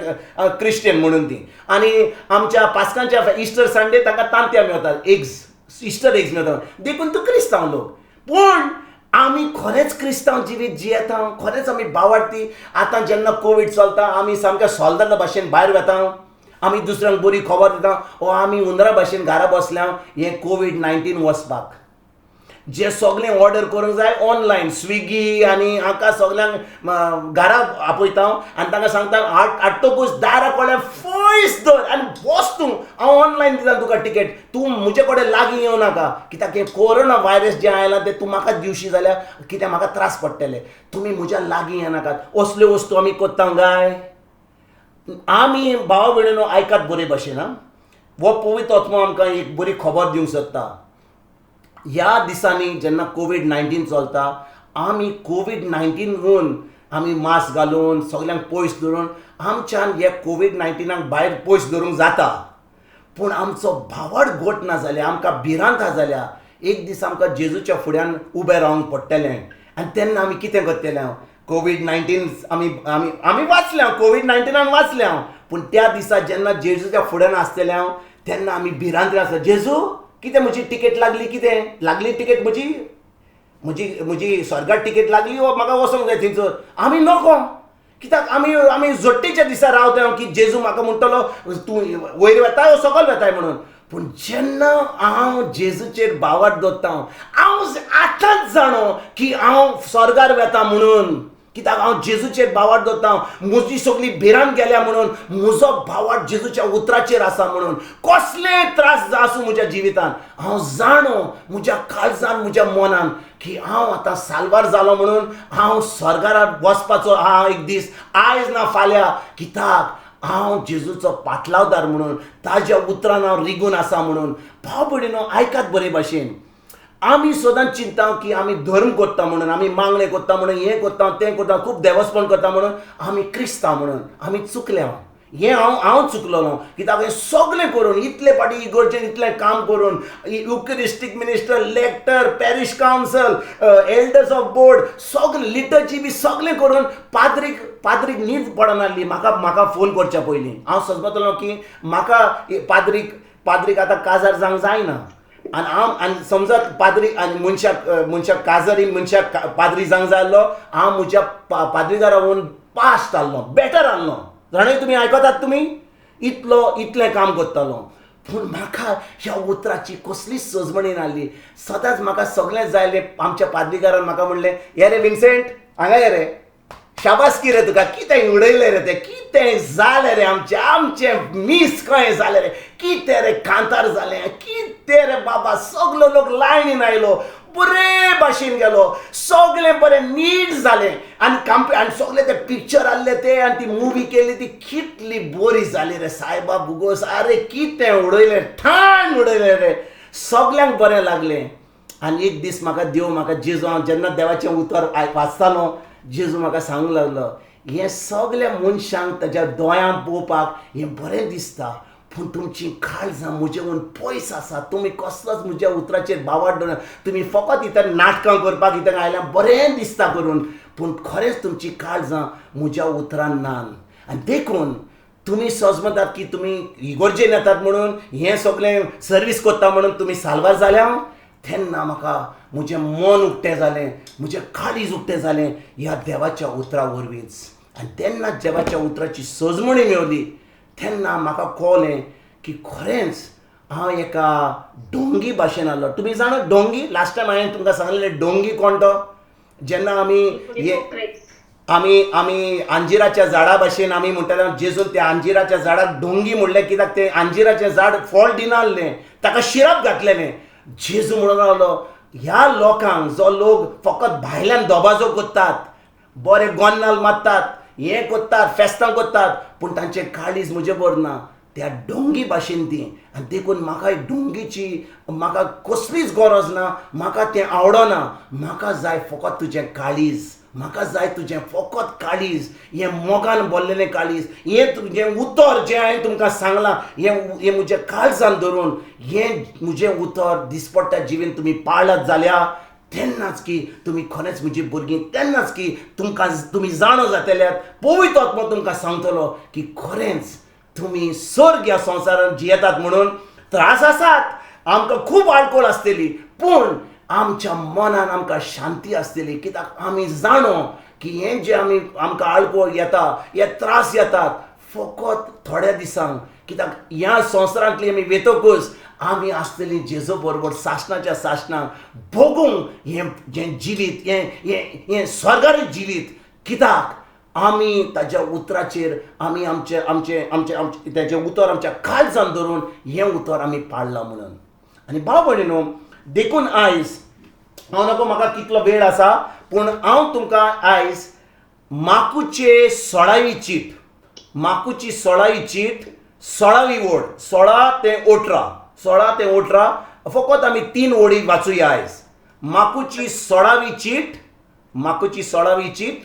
क्रिश्चन म्हणून ती आनी आमच्या पास्कांच्या इस्टर संडे तांकां तांत्या मेळटात एग्स इस्टर एग्स मेळटात देखून तूं क्रिस्तांव लोक पूण आमी खरेंच क्रिस्तांव जिवीत जियेता खरेंच आमी भावार्थी आतां जेन्ना कोवीड चलता आमी सामक्या सोल्दारा भाशेन भायर वता आमी दुसऱ्यांक बरी खबर दिता ओ आमी हुंदरा भाशेन घरा बसल्या हे कोवीड-19 वचपाक जे सगळें ऑर्डर करूंक जाय ऑनलायन स्विगी आनी हाका सगळ्यांक घरा आपयता आनी तांकां सांगता हाडटकूच दारा कोड्या फयस दर आनी बस तूं हांव ऑनलायन दिता तुका टिकेट तूं म्हजे कडेन लागीं येवं नाका कित्याक हें कोरोना वायरस जें आयलां तें तूं म्हाका दिवशी जाल्यार कित्याक म्हाका त्रास पडटले तुमी म्हज्या लागीं येनाकात असल्यो वस्तू आमी कोत्ता काय आमी भाव भयणीनो आयकात बरे भाशेन हो पवित्र आत्मा आमकां एक बरी खबर दिवंक सोदता ह्या दिसांनी जेन्ना कोवीड-19 चलता आमी कोवीड-19 वरून आमी मास्क घालून सगळ्यांक पयस धरून आमच्यान हे कोवीड-19 भायर पयस धरूंक जाता पूण आमचो भावड गोट ना जाल्यार आमकां भिरांत हा जाल्यार एक दीस आमकां जेजूच्या फुड्यान उबें रावंक पडटलें आनी तेन्ना आमी कितें करतलें कोवीड-19 आमी वाचल्या कोवीड-19 वाचल्या पूण त्या दिसा जेन्ना जेजूच्या फुड्यान आसतले तेन्ना आमी भिरांत आसता जेजू कितें म्हजी टिकेट लागली कितें लागली टिकेट म्हजी स्वर्गात टिकेट लागली वो म्हाका वचोंक जाय थंयसर आमी नोको कित्याक आमी जोडटेच्या दिसा रावता की जेजू म्हाका म्हणटलो तूं वयर वेताय वो सकयल वेताय म्हणून पूण जेन्ना हांव जेजूचेर भावार्थ दवरता हांव आतांच जाणो की हांव स्वर्गार वेता म्हणून कित्याक हांव जेजूचेर भावार्थ दवरता म्हजी सगळी भिरांत गेल्या म्हणून म्हजो भावार्थ जेजूच्या उतराचेर आसा म्हणून कसले त्रास आसूं म्हज्या जिवितान हांव जाणो म्हज्या काळजान म्हज्या मनान की हांव आतां साल्वार जालो म्हणून हांव स्वर्गार वचपाचो आहा एक दीस आयज ना फाल्यां कित्याक हांव जेजूचो पाटलावदार म्हणून ताज्या उतरान हांव रिगून आसा म्हणून भाव भयणीनो आयकात बरे भाशेन आमी सदांच चिंता की आमी धर्म करता म्हणून आमी मागणे करता म्हणून हें करता तें करता खूब देवस्थान करता म्हणून आमी क्रिस्तांव म्हणून आमी चुकल्या हें हांव चुकलोलो कित्याक हें सगळें करून इतले पाटी इगर्जेन इतलें काम करून eucharistic minister lector parish council elders of board सगळें लिटरची बी सगळें करून पाद्रीक न्हीद पडनासली म्हाका फोन करच्या पयलीं हांव सोदतालो की म्हाका पाद्रीक आतां काजार जावंक जायना आनी समजा पाद्री आनी मनशाक काजरी मनशाक पाद्री जावंक जाय आसलो हांव म्हज्या पाद्रीगारा वचून पास्ट आहलो बेटर आहलो जाणाय तुमी आयकतात तुमी इतलें काम करतालो पूण म्हाका ह्या उतराची कसलीच सजमणी नासली सदांच म्हाका सगळें जाय आमच्या पाद्रीगारान म्हाका म्हणलें हे रे विन्सेंट हांगा ये रे शाबासकी रे तुका कितें उडयलें रे तें कितें जालें रे आमचें मीस कहें जालें रे कितें रे कांतार जालें कितें रे बाबा सगलो लोक लायनीन आयलो बरे भाशेन गेलो सगळें बरें नीट जालें आनी सगळें तें पिक्चर आहलें तें आनी ती मुवी केल्ली ती कितली बरी जाली रे सायबा बुगोस आरे कितें उडयलें ठाण उडयलें रे सगल्यांक बरें लागलें आनी एक दीस म्हाका जेजू हांव जेन्ना देवाचें उतर वाचतालो जेजू म्हाका सांगूंक लागलो हें सगल्या मनशांक ताच्या दोळ्यांक पळोवपाक हें बरें दिसता पूण तुमची काळजां म्हजे वरून पयस आसा तुमी कसलोच म्हज्या उतराचेर भावार्थ दवरना तुमी फकत इतर नाटकां करपाक इतर आयल्यार बरें दिसता करून पूण खरेंच तुमची काळजां म्हज्या उतरान नात आनी देखून तुमी सजमतात की तुमी इगर्जेन येतात म्हणून हें सगळें सर्वीस करता म्हणून तुमी साल्वार जाल्या तेन्ना म्हाका म्हजें मन उक्तें जालें म्हजें काळीज उक्तें जालें ह्या देवाच्या उतरा वरवींच आनी तेन्ना देवाच्या उतराची सजमणी मेवली तेन्ना म्हाका कळ्ळें की खरेंच हांव एका डोंगी भाशेन आहलो तुमी जाणा डोंगी लास्ट टायम हांवें तुमकां सांगलेलें डोंगी कोण तो जेन्ना आमी अंजिराच्या झाडा भाशेन आमी म्हणटाले जेजून त्या अंजिराच्या झाडाक डोंगी म्हणलें कित्याक तें अंजिराचें झाड फळ दिनासलें ताका शिराप घातलेलें जेजू म्हणून रावलो ह्या लोकांक जो लोक फकत भायल्यान दोबाजो करतात बरे गोन्नाल मारतात हें करतात फेस्तां करतात पूण तांचें काळीज म्हजे बर ना त्या डोंगी भाशेन ती आनी देखून म्हाका डोंगीची म्हाका कसलीच गरज ना म्हाका तें आवडना म्हाका जाय फकत तुजें काळीज म्हाका जाय तुजें फकत काळीज, हें मोगान भरलेलें काळीज, हें तुजें उतर जें हांवें तुमकां सांगलां, हें म्हजें काळजान धरून हें म्हजें उतर दिसपट्ट्या जिवीन तुमी पाळत जाल्यार तेन्नाच की तुमी खरेंच म्हजी भुरगीं, तेन्नाच की तुमी जाणो जातल्यात, पवित्र आत्मा तुमकां सांगतलो की खरेंच तुमी सर्ग ह्या संवसारांत जियेतात. म्हणून त्रास आसात, आमकां खूब आळकोळ आसतली, पूण आमच्या मनान आमकां शांती आसतली, कित्याक आमी जाणो की हें जें आमकां आळकोळ येता, हे त्रास येतात फकत थोड्या दिसांक, कित्याक ह्या संवसारांतली आमी वेतकूच आमी आसतली जेजू बरोबर सासणाच्या सासणाक भोगूंक हें जिवीत, हें स्वर्गारी जिवीत. कित्याक आमी ताज्या उतराचेर आमी ताजें उतर आमच्या काळजान धरून हें उतर आमी पाळलां म्हणून. आनी भाव भयणीनो, देखून आयज हांव नकळो म्हाका कितलो वेळ आसा, पूण हांव तुमकां आयज माकूचे 16वी चीट, माकूची 16वी चीट 16वी ओळ, 16 ते 18 फकत आमी 3 ओळी वाचुया आयज. माकूची 16वी चीट, माकूची 16वी चीट.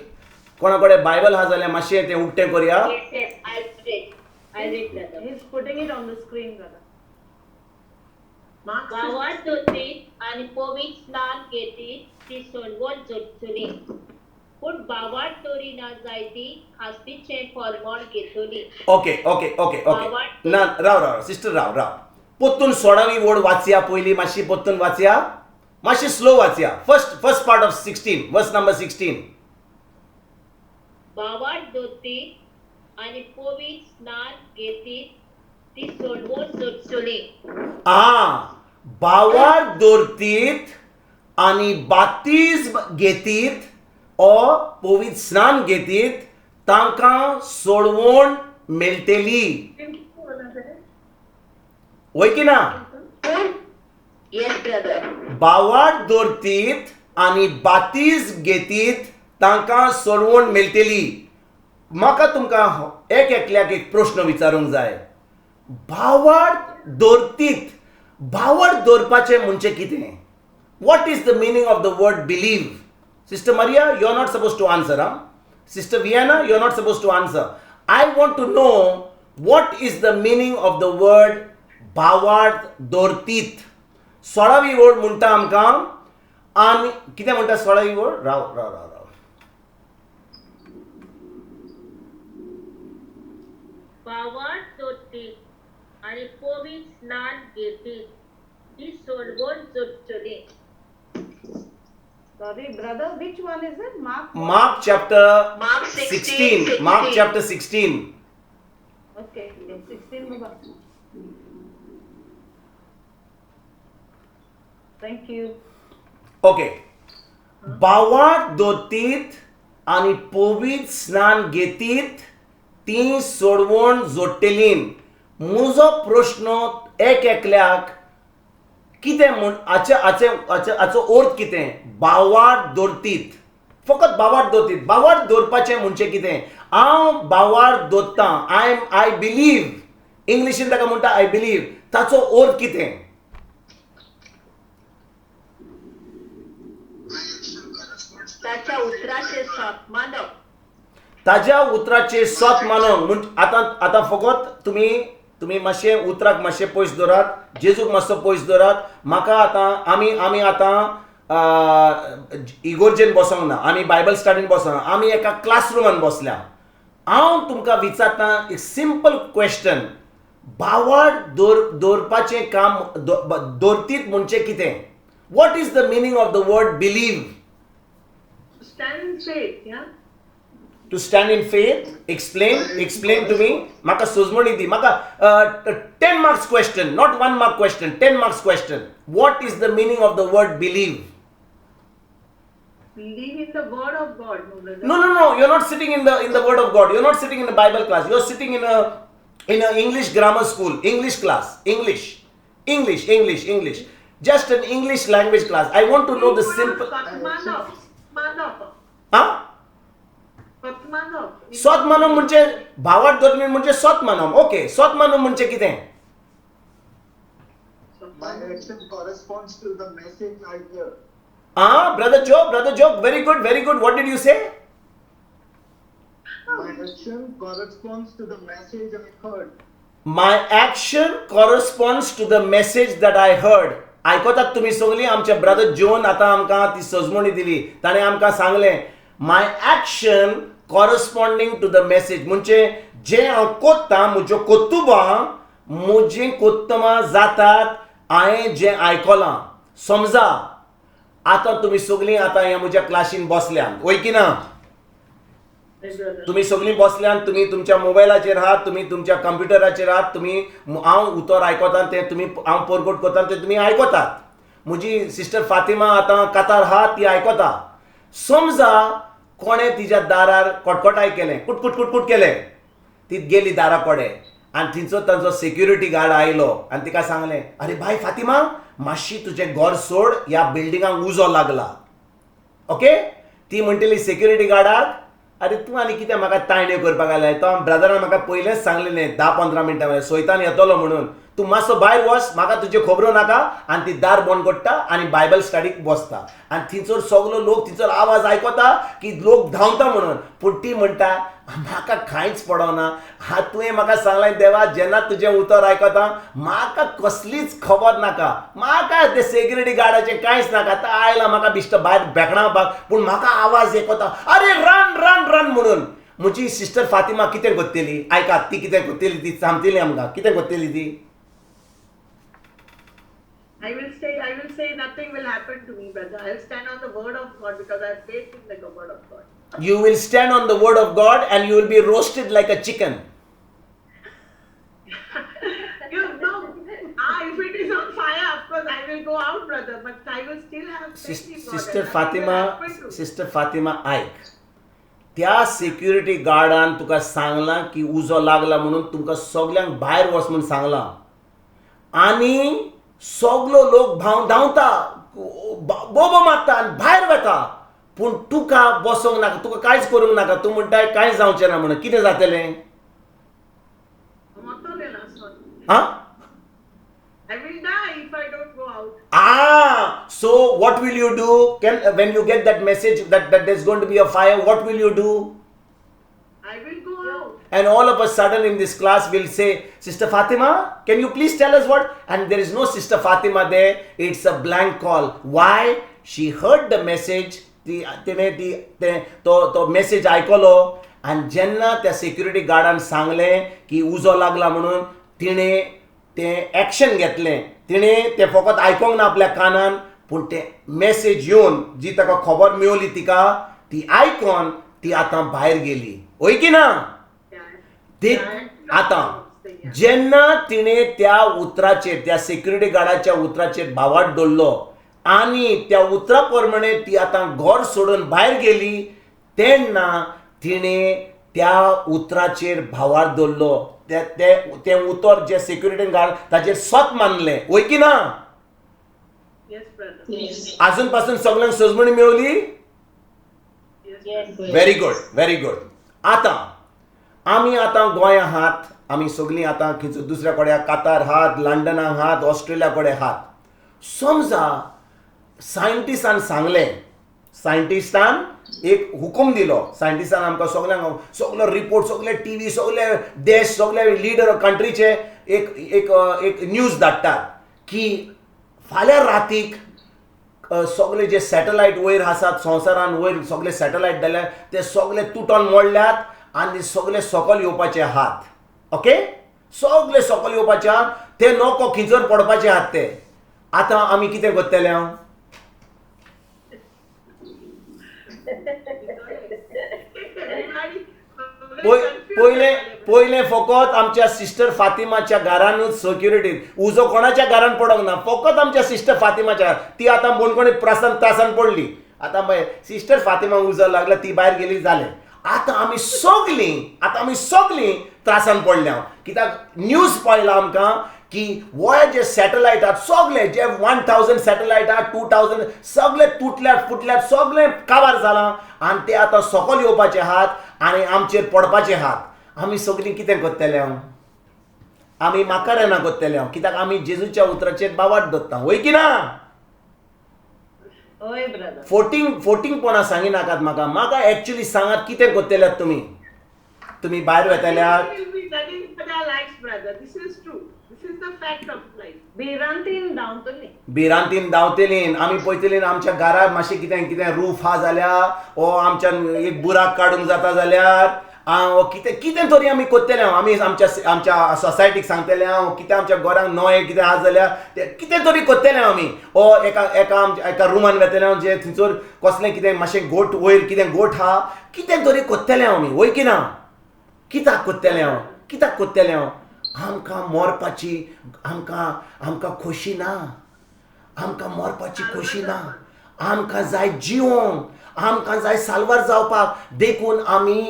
कोणा कडेन बायबल आहा जाल्यार मातशें तें उक्तें करया. Yes, I'll read brother. He's putting it on the screen, brother. भावार्थ धôrtit आणि पवित्र स्नान ghetit ती सोडवोन जोडचली. पूण भावार्थ धôrina जायती khastichem formonn घेतली. ओके. ना राव सिस्टर राव. पोत्तून 16वी ओळ वाचया पयली, मातशी पोत्तून वाचया, मातशी स्लो वाचया. फर्स्ट पार्ट ऑफ 16, वर्स नंबर 16. भावार्थ धôrtit आणि पवित्र स्नान ghetit ती सोडवोन जोडचली. भावार्थ धôrtit आणि बातिस्म घेतीत ओ पवित्र स्नान घेतीत तांकां सोडवोन mellteli. वय की ना? Yes, brother. भावार्थ धôrtit आणि बातिस्म घेतीत तांकां सोडवोन mellteli. म्हाका तुमकां एकल्याक एक प्रश्न विचारूंक जाय. भावार्थ धôrtit, भावार्थ धरपाचें म्हणजे कितें? What is the meaning of the word believe? Sister Maria, you are not supposed to answer. Sister Vienna, you are not supposed to answer. I want to know what is the meaning of the word भावार्थ धôrtit. 16वी ओळ म्हणटा आमकां, आनी कितें म्हणटा 16वी ओळ? राव. भावार्थ धôrtit आणि पवित्र स्नान ghetit ती सोडवोन जोडचली. Sorry, brother, which one is it? Mark chapter 16. Mark chapter 16. Okay, 16 Baba. Thank you. Okay. भावार्थ धôrtit आणि पवित्र स्नान घेतीत ती सोडवोन जोडटलीं. म्हजो प्रश्न एकल्याक कितें म्हण हाचो अर्थ कितें? भावार्थ धôrtit, फकत भावार्थ धôrtit. भावार्थ धरपाचें म्हणजे कितें? हांव भावार्थ धरतां, आय बिलीव. इंग्लिशीन ताका म्हणटा आय बिलीव. ताचो अर्थ कितें? ताच्या उतराचे साथ मानप. ताज्या उतराचे सत मानप. आतां फकत तुमी मातशें उतराक मातशें पयस दवरात, जेजूक मातसो पयस दवरात. म्हाका आतां आमी आतां इगोर्जेन बसोंक ना, आमी बायबल स्टडीन बसोंक ना, आमी एका क्लासरुमान बसल्या. हांव तुमकां विचारता एक सिंपल क्वेश्चन. भावार्थ धरपाचें काम धôrtit म्हणजे कितें? What is the meaning of the word believe? Stand in faith, yeah? To stand in faith? Explain to me. Maka suzmoni di. Maka 10 marks question, not 1 mark question, 10 marks question. What is the meaning of the word believe? Believe in the word of God, no, brother. No. You're not sitting in the word of God. You're not sitting in a Bible class. You're sitting in a English grammar school, English class, English. Just an English language class. I want to know the simple. SOTMANUN म्हणजे भावार्थ धôrtit म्हणजे SOTMANUN. Okay, SOTMANUN म्हणजे कितें? My action corresponds to the message I hear. Brother Joe, very good, very good. What did you say? My action corresponds to the message I heard. My action corresponds to the message that I heard. आयकतात तुम्ही सगळी आमच्या brother Joan आता आमकां ती सजमणी दिली. ताणें आमकां सांगलें my action corresponding to the message. म्हणजे जे हांव कोत्तां म्हज्यो कोत्तुबां म्हजीं कोत्तमां जातात हांवें जें आयकलां. समजा आतां तुमी सगळीं आतां ह्या म्हज्या क्लासीन बसल्यात, वय की ना? तुम्ही सगळीं बसल्यात, तुम्ही तुमच्या मोबायलाचेर आहात, तुम्ही तुमच्या कंप्युटराचेर आहात, तुम्ही हांव उतर आयकतां तें तुमी हांव परगट करतां तें तुमी आयकतात. म्हजी सिस्टर फातिमा आतां कातार आहा ती आयकता. समजा कोणें तिच्या दारार कोटकोटाय केलें, कुटकुट कुटकुट केलें, ती गेली दारा कडेन आनी थिंचो तांचो सेक्युरिटी गार्ड आयलो आनी तिका सांगलें अरे भाई फातिमा मातशी तुजें घर सोड, ह्या बिल्डिंगाक उजो लागला. ओके, ती म्हणटली सेक्युरिटी गार्डाक अरे तूं आनी कितें म्हाका तायण्यो करपाक आयलाय? तो ब्रदरान म्हाका पयलेंच सांगलेलें 10-15 मिनटां सोयतान येतलो म्हणून. तूं मातसो भायर वच, म्हाका तुज्यो खबरो नाका. आनी ती दार बंद करता आनी बायबल स्टडीक बसता आनी थंयसर सगलो लोक थंयसर आवाज आयकता की लोक धांवता म्हणून. पूण ती म्हणटा म्हाका कांयच पडना, तुवें म्हाका सांगलें देवा जेन्ना तुजें उतर आयकता म्हाका कसलीच खबर नाका, म्हाका ते सेक्युरिटी गार्डाचें कांयच नाका. आतां आयला म्हाका बिश्ट भायर बेकणावपाक, पूण म्हाका आवाज आयकता अरे रन रन रन म्हणून. म्हजी सिस्टर फातिमा कितें करतली? आयकात ती कितें करतली ती सांगतली आमकां. कितें करतली ती? I will say nothing will happen to me, brother. I'll stand on the word of God because I have faith in the word of God. You will stand on the word of God and you will be roasted like a chicken. You know, if it is on fire, of course I will go out, brother. But I will still have faith in God. Sister Fatima, ऐक. त्या security गार्डान तुका सांगलां की उजो लागला म्हणून तुमकां सगल्यांक भायर वच म्हणून सांगलां आनी सगलो लोक धांवता, बोबो मारता आनी भायर वता. पूण तुका बसोंक नाका, तुका कांयच करूंक नाका. तूं म्हणटाय कांयच जावचें ना म्हणून. कितें जातलें? I will die if I don't go out. So what will you do? When you get that message that there's going to be a fire, what will you do? I will go out. And all of a sudden in this class we'll say, Sister Fatima, can you please tell us what? And there is no Sister Fatima there. It's a blank call. Why? She heard the message. तो message आयकलो आनी जेन्ना त्या security गार्डान सांगलें की उजो लागला म्हणून तिणें तें एक्शन घेतलें. तिणें तें फकत आयकोंक ना आपल्या कानान, पूण तें मेसेज येवन जी ताका खबर मेळ्ळी तिका ती आयकोन ती आतां भायर गेली. वय की ना? ती आतां जेन्ना तिणें त्या उतराचेर त्या सिक्युरिटी गार्डाच्या उतराचेर भावार्थ दवरलो आनी त्या उतरा प्रमाणे ती आतां घर सोडून भायर गेली तेन्ना तिणें त्या उतराचेर भावार्थ दवरलो. तें उतर जे सिक्युरिटी गार्ड ताचेर स्वत मानलें. वय की ना? Yes, brother. अजून पासून सगळ्यांक सजमणी मेळली? Very good, very good. आतां आमी आतां गोंया आहात, आमी सगळीं आतां खंयचो दुसऱ्या कडेन कातार आहात, लंडनाक आहात, ऑस्ट्रेलिया कडेन आहात. समजा सायंटिस्टान सांगलें, सायंटिस्टान एक हुकूम दिलो, सायंटिस्टान आमकां सगळ्यांक सगळो रिपोर्ट, सगळे टीव्ही, सगळे देश, सगळे लिडर कंट्रीचे एक न्यूज धाडटात की फाल्यां रातीक सगळे जे सॅटलायट वयर आसात संवसारान, वयर सगळे सॅटलायट जाल्यार ते सगळे तुटोन मोडल्यात आनी सगळे सकयल येवपाचे आहात. ओके, सगळे सकयल येवपाचे आहात. ते नोको खिंचर पडपाचे आहात ते. आतां आमी कितें करतले? हांव पयलें फकत आमच्या सिस्टर फातिमाच्या घरानूच सिक्युरिटी. उजो कोणाच्या घरान पडोंक ना, फकत आमच्या सिस्टर फातिमाच्या. ती आतां कोणी त्रासान पडली. आतां पळय सिस्टर फातिमा उजो लागला, ती भायर गेली जालें. आतां आमी सगळीं त्रासान पडल्या. कित्याक न्यूज पळयला आमकां की वो जे सॅटलायट आहात सगळे जे 1000 सॅटलायट आहात 2000 सगळे तुटल्यात फुटल्यात, सगळे काबार जालां आनी ते आतां सकयल येवपाचे आहात आनी आमचेर पडपाचे आहात. आमी सगळीं कितें करतले? आमी माकारेना करतले. कित्याक आमी जेजूच्या उतराचेर भावार्थ दवरता. वय की ना? ओय ब्रदर. फोटींग कोणा सांगी नाकात म्हाका एक्चुअली सांगात कितें कोत्तेल्यात तुम्ही भायर वेताल्यात. Will be judging for their lives, brother. This is true. This is the fact of life. भिरांतीन धांवतली. भिरांतीन धांवतेलीन आमी पळयतलीन आमच्या घरार मातशें कितें रूफ हा जाल्यार ओ आमच्यान एक बुराक काडूंक जाता जाल्यार कितें तरी आमी कोत्तेले आमी आमच्या सोसायटीक सांगतले कितें आमच्या घरांक नोये कितें आसा जाल्यार कितें तरी कोत्तेले आमी ओ एका रुमान वेतले जे थंयसर कसलें कितें मातशें गोठ वयर कितें गोठ हा कितें तरी कोत्तेले आमी वय की ना. कित्याक कोत्तेले आमकां मरपाची आमकां खोशी ना. आमकां मरपाची खोशी ना. आमकां जाय जिवोंक आमकां जाय साल्वार जावपाक देखून आमी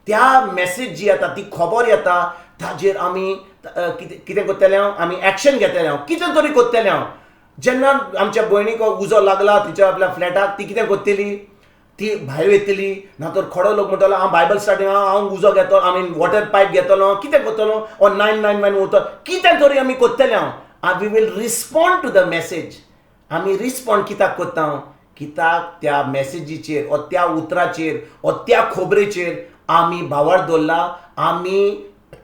त्या मॅसेज जी येता ती खबर येता ताजेर आमी कितें कोत्तेले आमी एक्शन घेतले कितें तरी कोत्तेले जेन्ना आमच्या भयणीक उजो लागला तिच्या आपल्या फ्लॅटाक ती कितें कोत्तेली ती भायर येतली ना तर खडो लोक म्हणटलो हांव बायबल स्टार्टींग हांव उजो घेतलो आमी वॉटर पायप घेतलो कितें कोत्तलो ओ 999 वयतलो कितें तरी आमी कोत्तेले आनी we will respond to the message. आमी रिस्पॉन्ड कित्याक कोत्ता कित्याक त्या मॅसेजीचेर ओ त्या उतराचेर ओ त्या खबरेचेर आमी भावार्थ दवरला आमी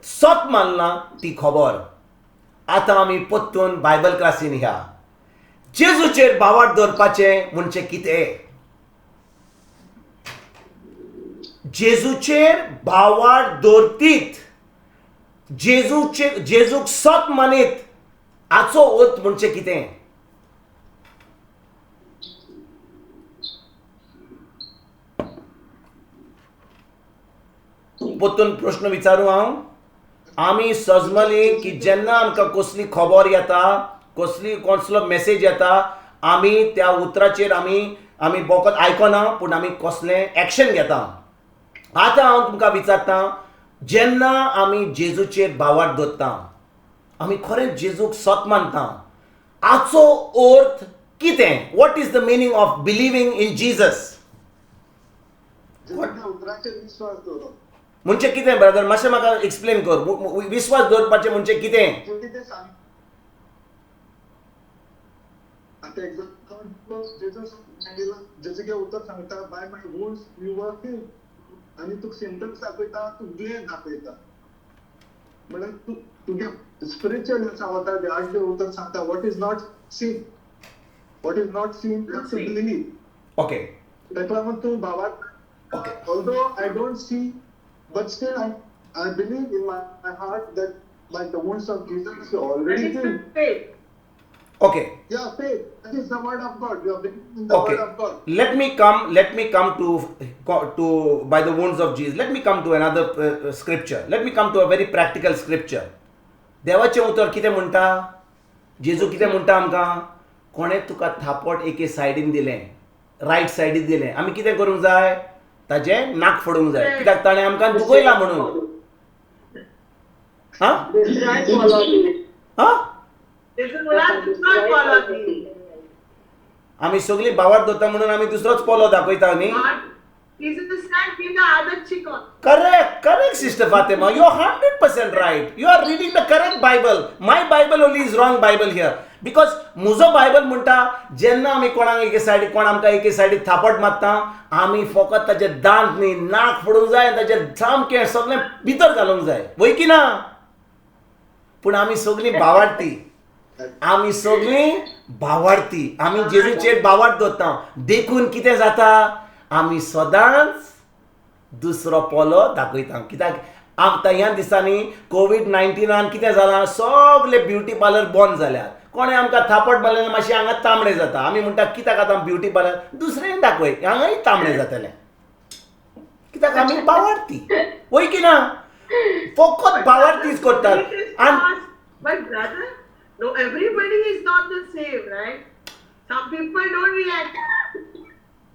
सत मानला ती खबर. आतां आमी परतून बायबल क्लासीन या जेजूचेर भावार्थ दवरपाचें म्हणजे कितें. जेजूचेर भावार्थ दवरतीत जेजूक सत मानीत हाचो अर्थ म्हणजे कितें. परतून प्रश्न विचारू हांव. आमी सजमली की जेन्ना आमकां कसली खबर येता कसलो मेसेज येता आमी त्या उतराचेर आमी बोकत आयकना पूण आमी कसलें एक्शन घेता. आतां हांव तुमकां विचारता जेन्ना आमी जेजूचेर भावार्थ दवरता आमी खरेंच जेजूक सत मानता हाचो अर्थ कितें. What is the meaning of believing in Jesus. उतराचेर विश्वास दवरप म्हणजे कितें ब्रदर मातशें म्हाका एक्सप्लेन कर. विश्वास दवरपाचें म्हणजे कितें. आतां एक्झाम्पल जेजूचे उतर सांगता by my wounds you were healed आनी तुका सिम्पटम्स दाखयता तुका दुयेंस दाखयता म्हळ्यार तुगे स्पिरिच्युअल सांगता देवाचें उतर सांगता what is not seen to believe. Okay ताका लागून तूं भावाक although I don't see but still I believe in my heart that by the wounds of Jesus you already healed. Faith. Okay. Yeah, faith. That is the word of God. You are believing in the word of God. Let me come to by the wounds of Jesus. Let me come to another scripture. Let me come to a very practical scripture. देवाचें उतर कितें म्हणटा. जेजू कितें म्हणटा आमकां कोणें तुका थापट एके सायडीन दिलें रायट सायडीन दिलें आमी कितें करूंक जाय ताजें नाक फोडूंक जाय कित्याक ताणें आमकां दुखयला म्हणून. आमी सगळीं भावार्थ दवरता म्हणून आमी दुसरोच पोलो दाखयता न्ही. Correct, Sister Fatima. You are 100% right. You are reading the correct Bible. My Bible only is wrong Bible here. Because मुजो बायबल म्हणटा जेन्ना आमी कोणाक एके सायडीक कोण आमकां एके सायडीक थापट मारता आमी फकत ताचे दांत न्ही नाक फोडूंक जाय ताचे सामकें सगळें भितर घालूंक जाय वय की ना. पूण आमी सगळीं भावार्थी आमी जेजूचेर भावार्थ दवरता देखून कितें जाता आमी सदांच दुसरो पोलो दाखयता. कित्याक आतां ह्या दिसांनी कोविड-19 कितें जालां सगळे ब्युटी पार्लर बंद जाल्यात. कोणें आमकां थापट मारलें मातशें हांगा तांबडें जाता आमी म्हणटा कित्याक आतां ब्युटी पार्लर दुसरें दाखय हांगाय तांबडें जातलें कित्याक आमी भावार्थी वय की ना. फकत भावार्थीच करतात. But brother, no, everybody is not the same, right? Some people don't react.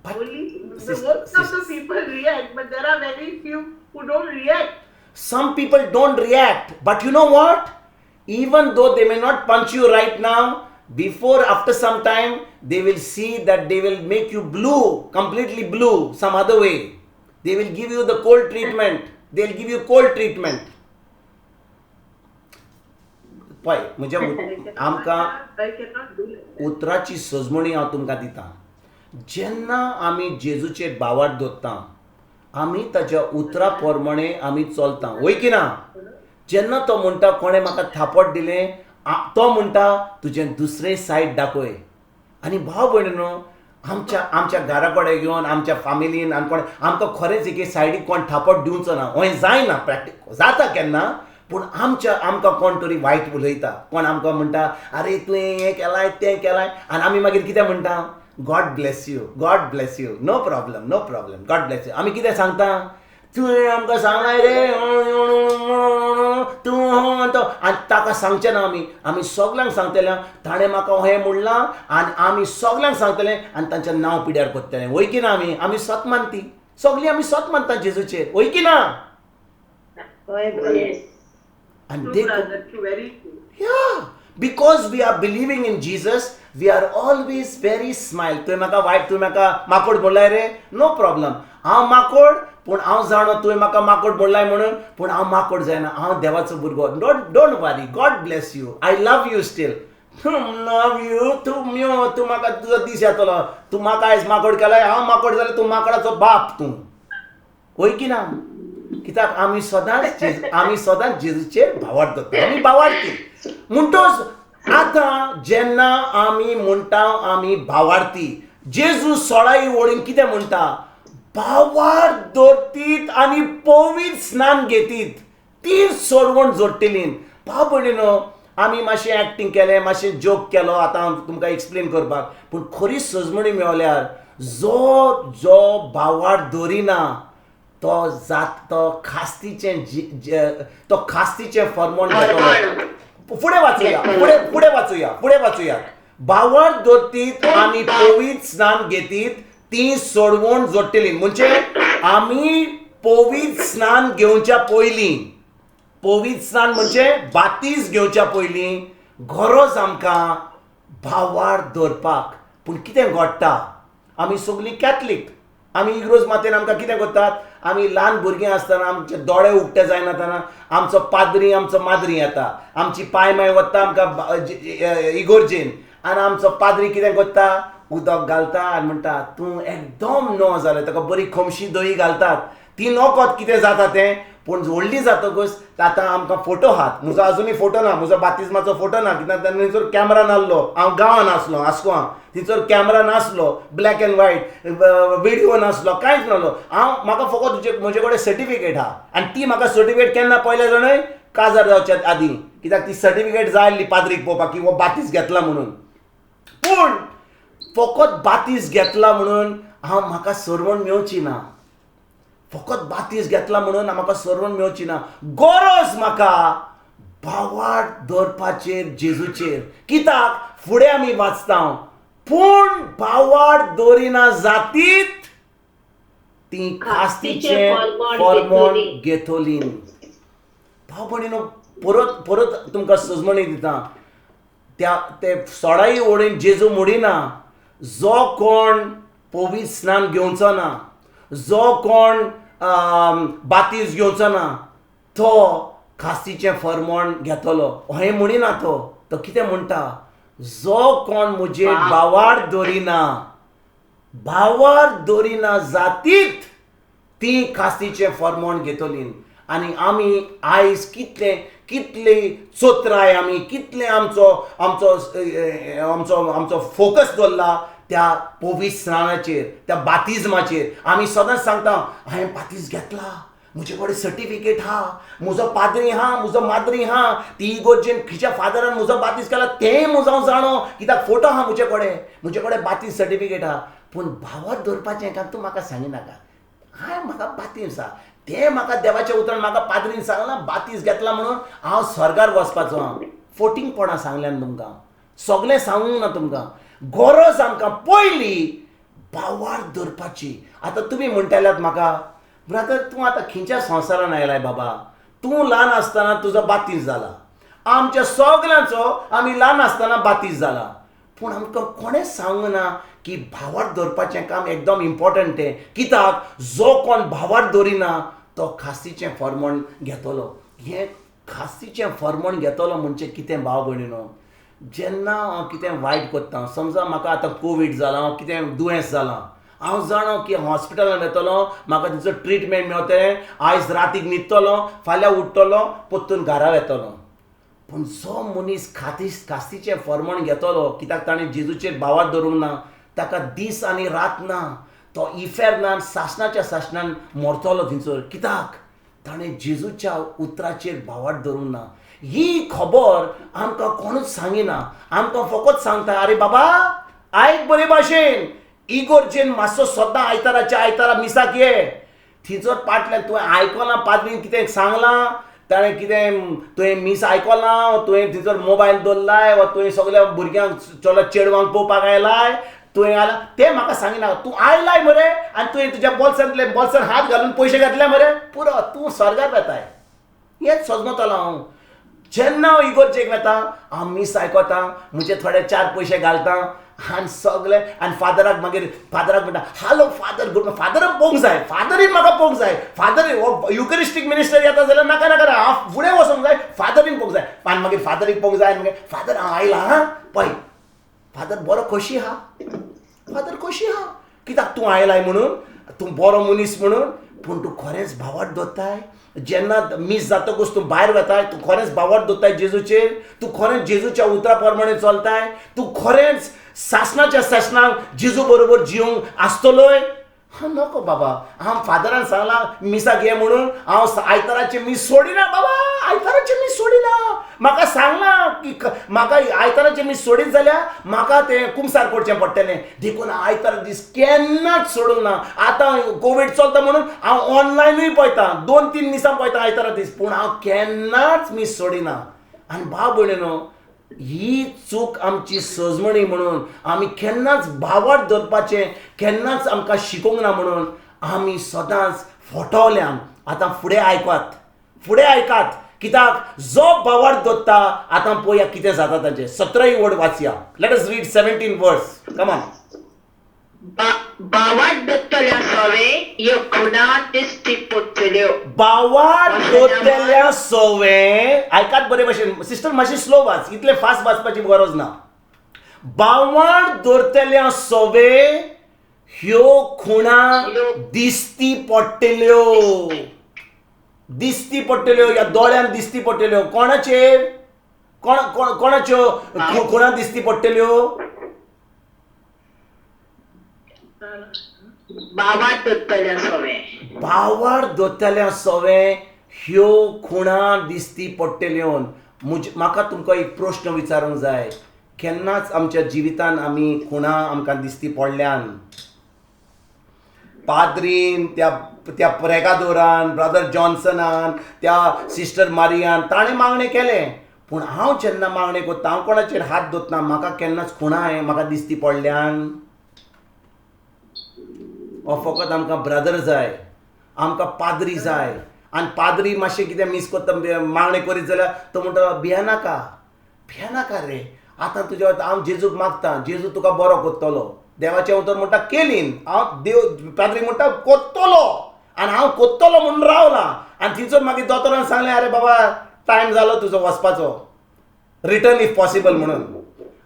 Only most of the people react, but there are very few who don't react. Some people don't react, but you know what? Even though they may not punch you right now, after some time, they will see that they will make you blue, completely blue, some other way. They will give you the cold treatment. They'll give you cold treatment. पळय म्हणजे आमकां उतराची सजमणी हांव तुमकां दितां. जेन्ना आमी जेजूचेर भावार्थ दवरता आमी ताच्या उतरा प्रमाणे आमी चलता वय की ना. जेन्ना तो म्हणटा कोणें म्हाका थापट दिलें तो म्हणटा तुजें दुसरें सायड दाखय. आनी भाव भयणीनो आमच्या घरा कडेन घेवन आमच्या फॅमिलीन आनी कोण आमकां खरेंच एके सायडीक कोण थापट दिवचो ना हें जायना प्रॅक्टीस जाता केन्ना. पूण आमकां कोण तरी वायट उलयता कोण आमकां म्हणटा आरे तुवें हें केलाय तें केलाय आनी आमी मागीर कितें म्हणटा God bless you know problem God bless you. आमी कितें सांगता तुवें आमकां सांगलाय रे तूं तो आनी ताका सांगचें ना आमी सगल्यांक सांगतले ताणें म्हाका हें म्हणलां आनी आमी सगल्यांक सांगतलें आनी तांचें नांव पिड्यार करतलें वय की ना. आमी सत मानती सगळीं आमी सत मानता जेजूचेर वय की ना. And because we are believing in Jesus, we are always very smile. तुवें म्हाका वायट तुवें म्हाका माकोड बोल्लाय रे नो प्रॉब्लम हांव माकोड पूण हांव जाणो तुवें म्हाका माकोड बोल्लाय म्हणून पूण हांव माकोड जायना हांव देवाचो भुरगो. Don't worry God bless you I love you steel love you तूं म्हाका तुजो दीस येतलो तूं म्हाका आयज माकोड केलाय हांव माकोड जाल्यार तूं माकडाचो बाप तूं वय की ना. कित्याक आमी सदांच जेजूचेर भावार्थ दवरता आमी भावार्थी म्हणटोच आतां जेन्ना आमी म्हणटा आमी भावार्थी जेजू 16 वळीन कितें म्हणटा भावार्थ दवरतीत आनी पवित्र स्नान घेतीत ती सोडवण जोडटलीं. भाव भयणीनो आमी मातशें एक्टींग केलें मातशें जोक केलो आतां तुमकां एक्सप्लेन करपाक पूण खरी सजमणी मेळल्यार जो भावार्थ दवरिना तो खास्तीचें फॉर्मोन घेतलो. फुडें वाचुया भावार्थ दवरतीत आनी पवित्र स्नान घेतीत ती सोडवण जोडटली. म्हणजे आमी पवित्र स्नान घेवच्या पयलीं पवित्र स्नान म्हणजे बातीस घेवच्या पयलीं गरज आमकां भावार्थ दवरपाक. पूण कितें घडटा आमी सगळीं कॅथलीक आमी इग्रोज मातेन आमकां कितें करतात आमी ल्हान भुरगीं आसतना आमचे दोळे उक्ते जायनातना आमचो पाद्री आमचो माद्री येता आमची पांय माय वता आमकां इगोर्जेन आनी आमचो पाद्री कितें करता उदक घालता आनी म्हणटा तूं एकदम नो जालें ताका बरी खमशी दही घालतात ती नकळत कितें जाता तें. पूण व्हडली जातकच आतां आमकां फोटो आहात म्हजो आजुनूय फोटो ना म्हजो बातिस्माचो फोटो ना कित्याक थंयसर कॅमेरा नासलो हांव गांवांत आसलो आसगांव थंयसर कॅमेरा नासलो ब्लॅक एंड व्हायट व्हिडिओ नासलो कांयच नासलो म्हाका फकत म्हजे कडेन सर्टिफिकेट आहा आनी ती म्हाका सर्टिफिकेट केन्ना पयल्या जाणय काजार जावच्या आदीं कित्याक ती सर्टिफिकेट जाय आसली पाद्रीक पळोवपाक की हो बातीस घेतला म्हणून. पूण फकत बातीस घेतला म्हणून म्हाका सरवण मेळची ना फकत बातीस घेतला म्हणून म्हाका सरवण मेळची ना गरज म्हाका भावार्थ दवरपाचेर जेजूचेर. कित्याक फुडें आमी वाचता पूण भावार्थ दवरिना जातीत ती खास्तीचें फॉर्मोन घेतोलीम. भाव भयणीनो परत तुमकां सजमणी दिता ते 16 वळीन जेजू म्हणिना जो कोण पवित्र स्नान घेवचो ना जो कोण बातीस घेवचो ना तो खास्तीचें फॉर्मोन घेतलो हें म्हणिना तो कितें म्हणटा जो कोण म्हजेर भावार्थ दवरिना जातीत ती खास्तीचें फॉर्मोन घेतलीं. आनी आमी आयज कितले चोत्राय आमी कितले आमचो फोकस दवरला त्या पवित्र स्नानाचेर त्या बातिस्माचेर. आमी सदांच सांगता हांवें बातीस घेतला म्हजे कडेन सर्टिफिकेट आहा म्हजो पाद्री आहा म्हजो माद्री आहा ती इगोर्जेन खंयच्या फादरान म्हजो बातीस केला तें म्हजो हांव जाणो कित्याक फोटो आहा म्हजे कडेन बातीस सर्टिफिकेट आहा. पूण भावार्थ दवरपाचें काय तूं म्हाका सांगिनाका हांवें म्हाका बातीस आहा तें म्हाका देवाच्या उतरान म्हाका पाद्रीन सांगलां बातीस घेतला म्हणून हांव स्वर्गार वचपाचो हांव फोटींगपणां सांगल्यान तुमकां सगळें सांगूंक ना तुमकां. गरज आमकां पयलीं भावार्थ दवरपाची. आतां तुमी म्हणटाल्यात म्हाका ब्रदर तूं आतां खंयच्या संवसारान आयलाय बाबा तूं ल्हान आसतना तुजो बातीस जाला आमच्या सगल्यांचो आमी ल्हान आसतना बातीस जाला पूण आमकां कोणेंच सांगूंक ना की भावार्थ दवरपाचें काम एकदम इम्पॉर्टंट तें. कित्याक जो कोण भावार्थ दवरिना तो खास्तीचें फॉर्मोन घेतलो. हें खास्तीचें फॉर्मोन घेतलो म्हणजे कितें भाव भयणीनो जेन्ना हांव कितें वायट करता, समजा म्हाका आतां कोवीड जाला, हांव कितें दुयेंस जालां, हांव जाणो की हॉस्पिटलान येतलो, म्हाका तिचो ट्रिटमेंट मेळटलें, आयज रातीक न्हिदतलो, फाल्यां उठतलो, परतून घरा येतलो. पूण जो मनीस खास्तीचें फॉर्मोन घेतलो, कित्याक ताणें जेजूचेर भावार्थ दवरूंक ना, ताका दीस आनी रात ना, तो इफेर्नान सासणाच्या सासणान मरतलो थंयसर. कित्याक ताणें जेजूच्या उतराचेर भावार्थ दवरूंक ना. ही खबर आमकां कोणूच सांगिना. आमकां फकत सांगता, अरे बाबा आयक बरे भाशेन, इगोर्जेन मातसो सद्दां आयतारा मिसाक ये. थंयसर पाटल्यान तुवें आयकलां, पाद्रीन कितें सांगलां, ताणें कितें तुवें मिस आयकलां, तुवें थंयसर मोबायल दवरलाय, वा तुवें सगळ्या भुरग्यांक चेडवांक पळोवपाक आयलाय, तुवें आयला तें म्हाका सांगिना. तूं आयलाय मरे आनी तुवें तुज्या बोल्सान हात घालून पयशे घातले मरे, पुरो तूं स्वर्गाक वेताय. हेंच समजतालो हांव. जेन्ना हांव इगोर्जेक वेता, हांव मिस आयकता, म्हजे थोडे 4 पयशे घालता आनी सगळे, आनी फादराक म्हणटा, हालो फादर गुड, फादराक पळोवंक जाय, फादरीन म्हाका पळोवंक जाय, फादर युकरिस्टीक मिनिस्टर येता जाल्यार नाका हांव फुडें वचूंक जाय, फादरीन पळोवंक जाय. आनी मागीर फादरीक पळोवंक जाय, मागीर फादर हांव आयला हां पळय, फादर बरो खोशी आहा, फादर खोशी आहा, कित्याक तूं आयलाय म्हणून, तूं बरो मनीस म्हणून. पूण तूं खरेंच भावार्थ दवरताय? जेन्ना मिस जातकूच तूं भायर वताय, तूं खरेंच भावार्थ दवरताय जेजूचेर? तूं खरेंच जेजूच्या उतरा प्रमाणे चलताय? तूं खरेंच सासणाच्या सासणाक जेजू बरोबर जिवंक आसतलोय? नको बाबा, हांव फादरान सांगलां मिसाक ये म्हणून, हांव आयताराचे मीस सोडिना बाबा, आयताराचे मीस सोडिना. म्हाका सांगलां की म्हाका आयताराचे मीस सोडीत जाल्यार म्हाका तें कुमसार पडचें पडटलें, देखून हांव आयतारा दीस केन्नाच सोडूंक ना. आतां कोवीड चलता म्हणून हांव ऑनलायनूय पळयतां, 2-3 दिसां पळयतां आयतारा दीस, पूण हांव केन्नाच मीस सोडिना. आनी भाव भयणीनो, ही चूक आमची सजमणी म्हणून आमी केन्नाच भावार्थ दवरपाचें केन्नाच आमकां शिकोवंक ना म्हणून आमी सदांच फटवल्यान. आतां फुडें आयकात, कित्याक जो भावार्थ दवरता, आतां पळोवया कितें जाता ताचें. 17 वड वाचया. लेट अस रीड 17 वर्स. Come on. भावार्थ दवरतल्या सवे ह्यो खुना दिसती पडटल्यो. भावार्थ दवरतल्या सवे, आयकात बरे भशेन. सिस्टर मातशी स्लो वाच, इतले फास्ट वाचपाची गरज ना. भावार्थ दवरतल्या सवे ह्यो खुणा दिसती पडटल्यो. दिसती पडटल्यो, ह्या दोळ्यान दिसती पडटल्यो. कोणाचेर? कोणाच्यो खुणा दिसती पडटल्यो? भावार्थ दवरतल्या सवे. भावार्थ दवरतल्या सवे ह्यो खुणा दिसती पडटल्यो. म्हाका तुमकां एक प्रश्न विचारूंक जाय. केन्नाच आमच्या जिवितान आमी खुणा आमकां दिसती पडल्यान? पाद्रीन, त्या प्रेगादोरान, ब्रदर जॉन्सनान, त्या सिस्टर मारियान ताणें मागणें केलें, पूण हांव जेन्ना मागणें करता, हांव कोणाचेर हात दवरतना म्हाका केन्नाच खुणा म्हाका दिसती पडल्यान? फकत आमकां ब्रदर जाय, आमकां पाद्री जाय. आनी पाद्री मातशें कितें मिस करता, मागणें करीत जाल्यार तो म्हणटा भियेनाका रे, आतां तुज्या हांव जेजूक मागता, जेजू तुका बरो करतलो. देवाचें उतर म्हणटा केलीन, हांव देव पाद्री म्हणटा कोत्तलो, आनी हांव कोत्तलो म्हणून रावला. आनी थंयसर मागीर दोतोरान सांगलें, अरे बाबा टायम जालो तुजो वचपाचो, रिटर्न इफ पॉसिबल म्हणून.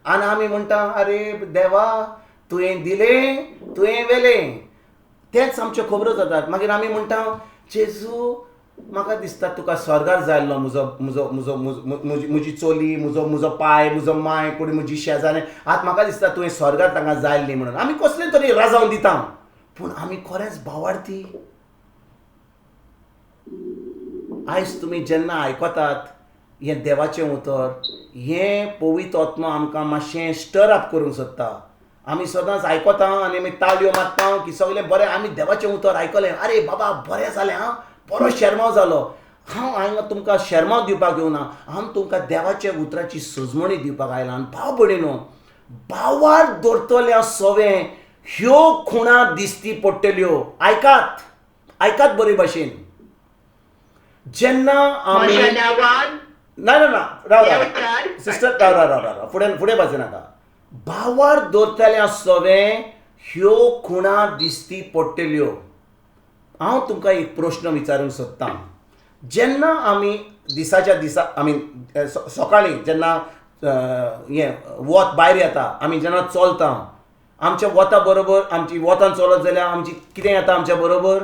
आनी आमी म्हणटा, अरे देवा तुवें दिलें, तुवें व्हेलें. तेच आमच्यो खबरो जातात. मागीर आमी म्हणटा, जेजू म्हाका दिसता तुका स्वर्गार जाय आसलो म्हजी चोली, म्हजो पाय, म्हजो माय, कोणी म्हजी शेजारी, आतां म्हाका दिसता तुवें स्वर्गार तांकां जाय आसली म्हणून. आमी कसले तरी राजावन दिता, पूण आमी खरेंच भावार्थी? आयज तुमी जेन्ना आयकतात हें देवाचें उतर, हें पवित्र आत्मा आमकां मातशें स्टर अप करूंक सोदता. आमी सदांच आयकता आनी आमी ताळयो मारता की सगळें बरें, आमी देवाचें उतर आयकलें, अरे बाबा बरें जालें, हां बरो शर्माव जालो. हांव तुमकां शर्माव दिवपाक येवना, हांव तुमकां देवाच्या उतराची सजमणी दिवपाक आयलां. आनी भाव भयणीनो, भावार्थ दवरतल्या सवे ह्यो खुणा दिसती पडटल्यो. आयकात बरे भशेन. जेन्ना आमी ना राव सिस्टर, राव फुडें वाचूं नाका. भावार्थ दवरतल्या सवे ह्यो खुणा दिसती पडटल्यो. हांव तुमकां एक प्रश्न विचारूंक सोदतां. जेन्ना आमी दिसाच्या दिसा सकाळीं जेन्ना हें वत भायर येता आमी जेन्ना चलता आमच्या वता बरोबर आमची वतान चलत जाल्यार आमची कितें येता आमच्या बरोबर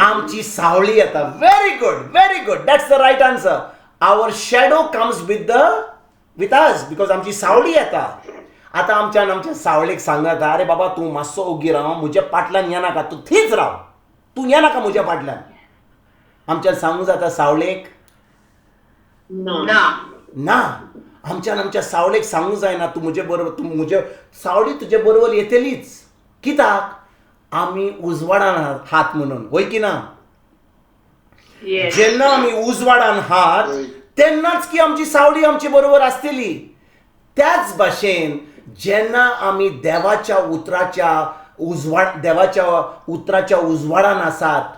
आमची सावळी येता very good that's the right answer our shadow comes with us because आमची सावळी येता आतां आमच्या सावळेक सांगता अरे बाबा तूं मातसो ओगी राव म्हज्या फाटल्यान येनाका तूं थीच राव तूं येनाका म्हज्या फाटल्यान आमच्यान सांगूं जाता सावळेक ना आमच्या सावळेक सांगूं जायना तूं म्हजे सावळी तुजे बरोबर येतलीच कित्याक आमी उजवाडान हात म्हणून वय की ना जेन्ना आमी उजवाडान हात तेन्नाच की आमची सावळी आमचे बरोबर आसतली त्याच भाशेन जेन्ना आमी देवाच्या उतराच्या उजवाडान आसात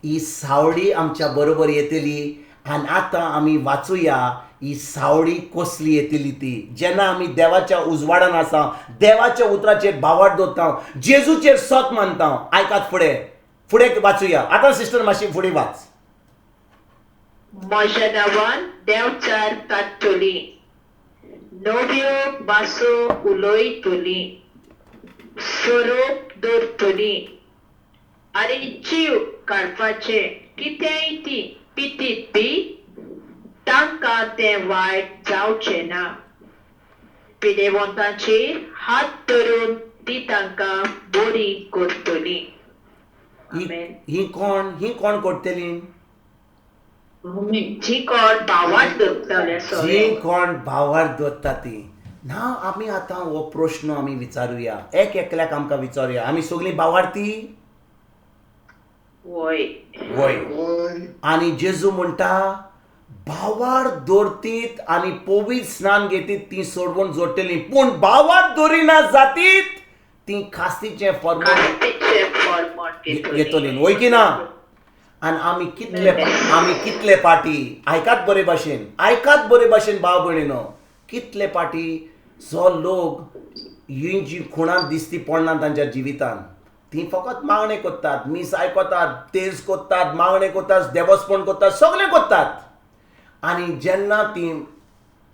ही सावळी आमच्या बरोबर येतली आनी आतां आमी वाचुया ही सावळी कसली येतली ती जेन्ना आमी देवाच्या उजवाडान आसा देवाच्या उतराचेर भावार्थ दवरता जेजूचेर सत मानता आयकात फुडें वाचुया आतां सिस्टर मातशी फुडें वाच Mhojea Nanvan devchar tattoli noveô bhasô uloitoli sorop dhôrtoli आणि जीव काडपाचे कितेंय पितीत बी तांकां तें वायट जावचें ना पिडेवंतांचेर हात धरून ती तांकां बरी करतली ही कोण करतली जी कोण भावार्थ दवरतले जी कोण भावार्थ दवरता ती ना आमी आतां हो प्रश्न आमी विचारुया एकल्याक आमकां विचारुया आमी सगळीं भावार्थी वय आणि जेजू म्हणटा भावार्थ दवरतीत आणि पवित्र स्नान घेतीत ती सोडवून जोडटली पूण भावार्थ दवरिना जातीत ती खास्तीचें फॉर्मॉन घेतली वय की ना आणि आमी कितले पाटी आयकात बरे भाशेन भाव भयणीनो कितले पाटी जो लोक ही जी खुणां दिसती पडना तांच्या जिवितान ती फकत मागणे करतात मीस आयकतात तेज करतात मागणे करतात देवस्पण करतात सगळे करतात आणि जेन्ना ती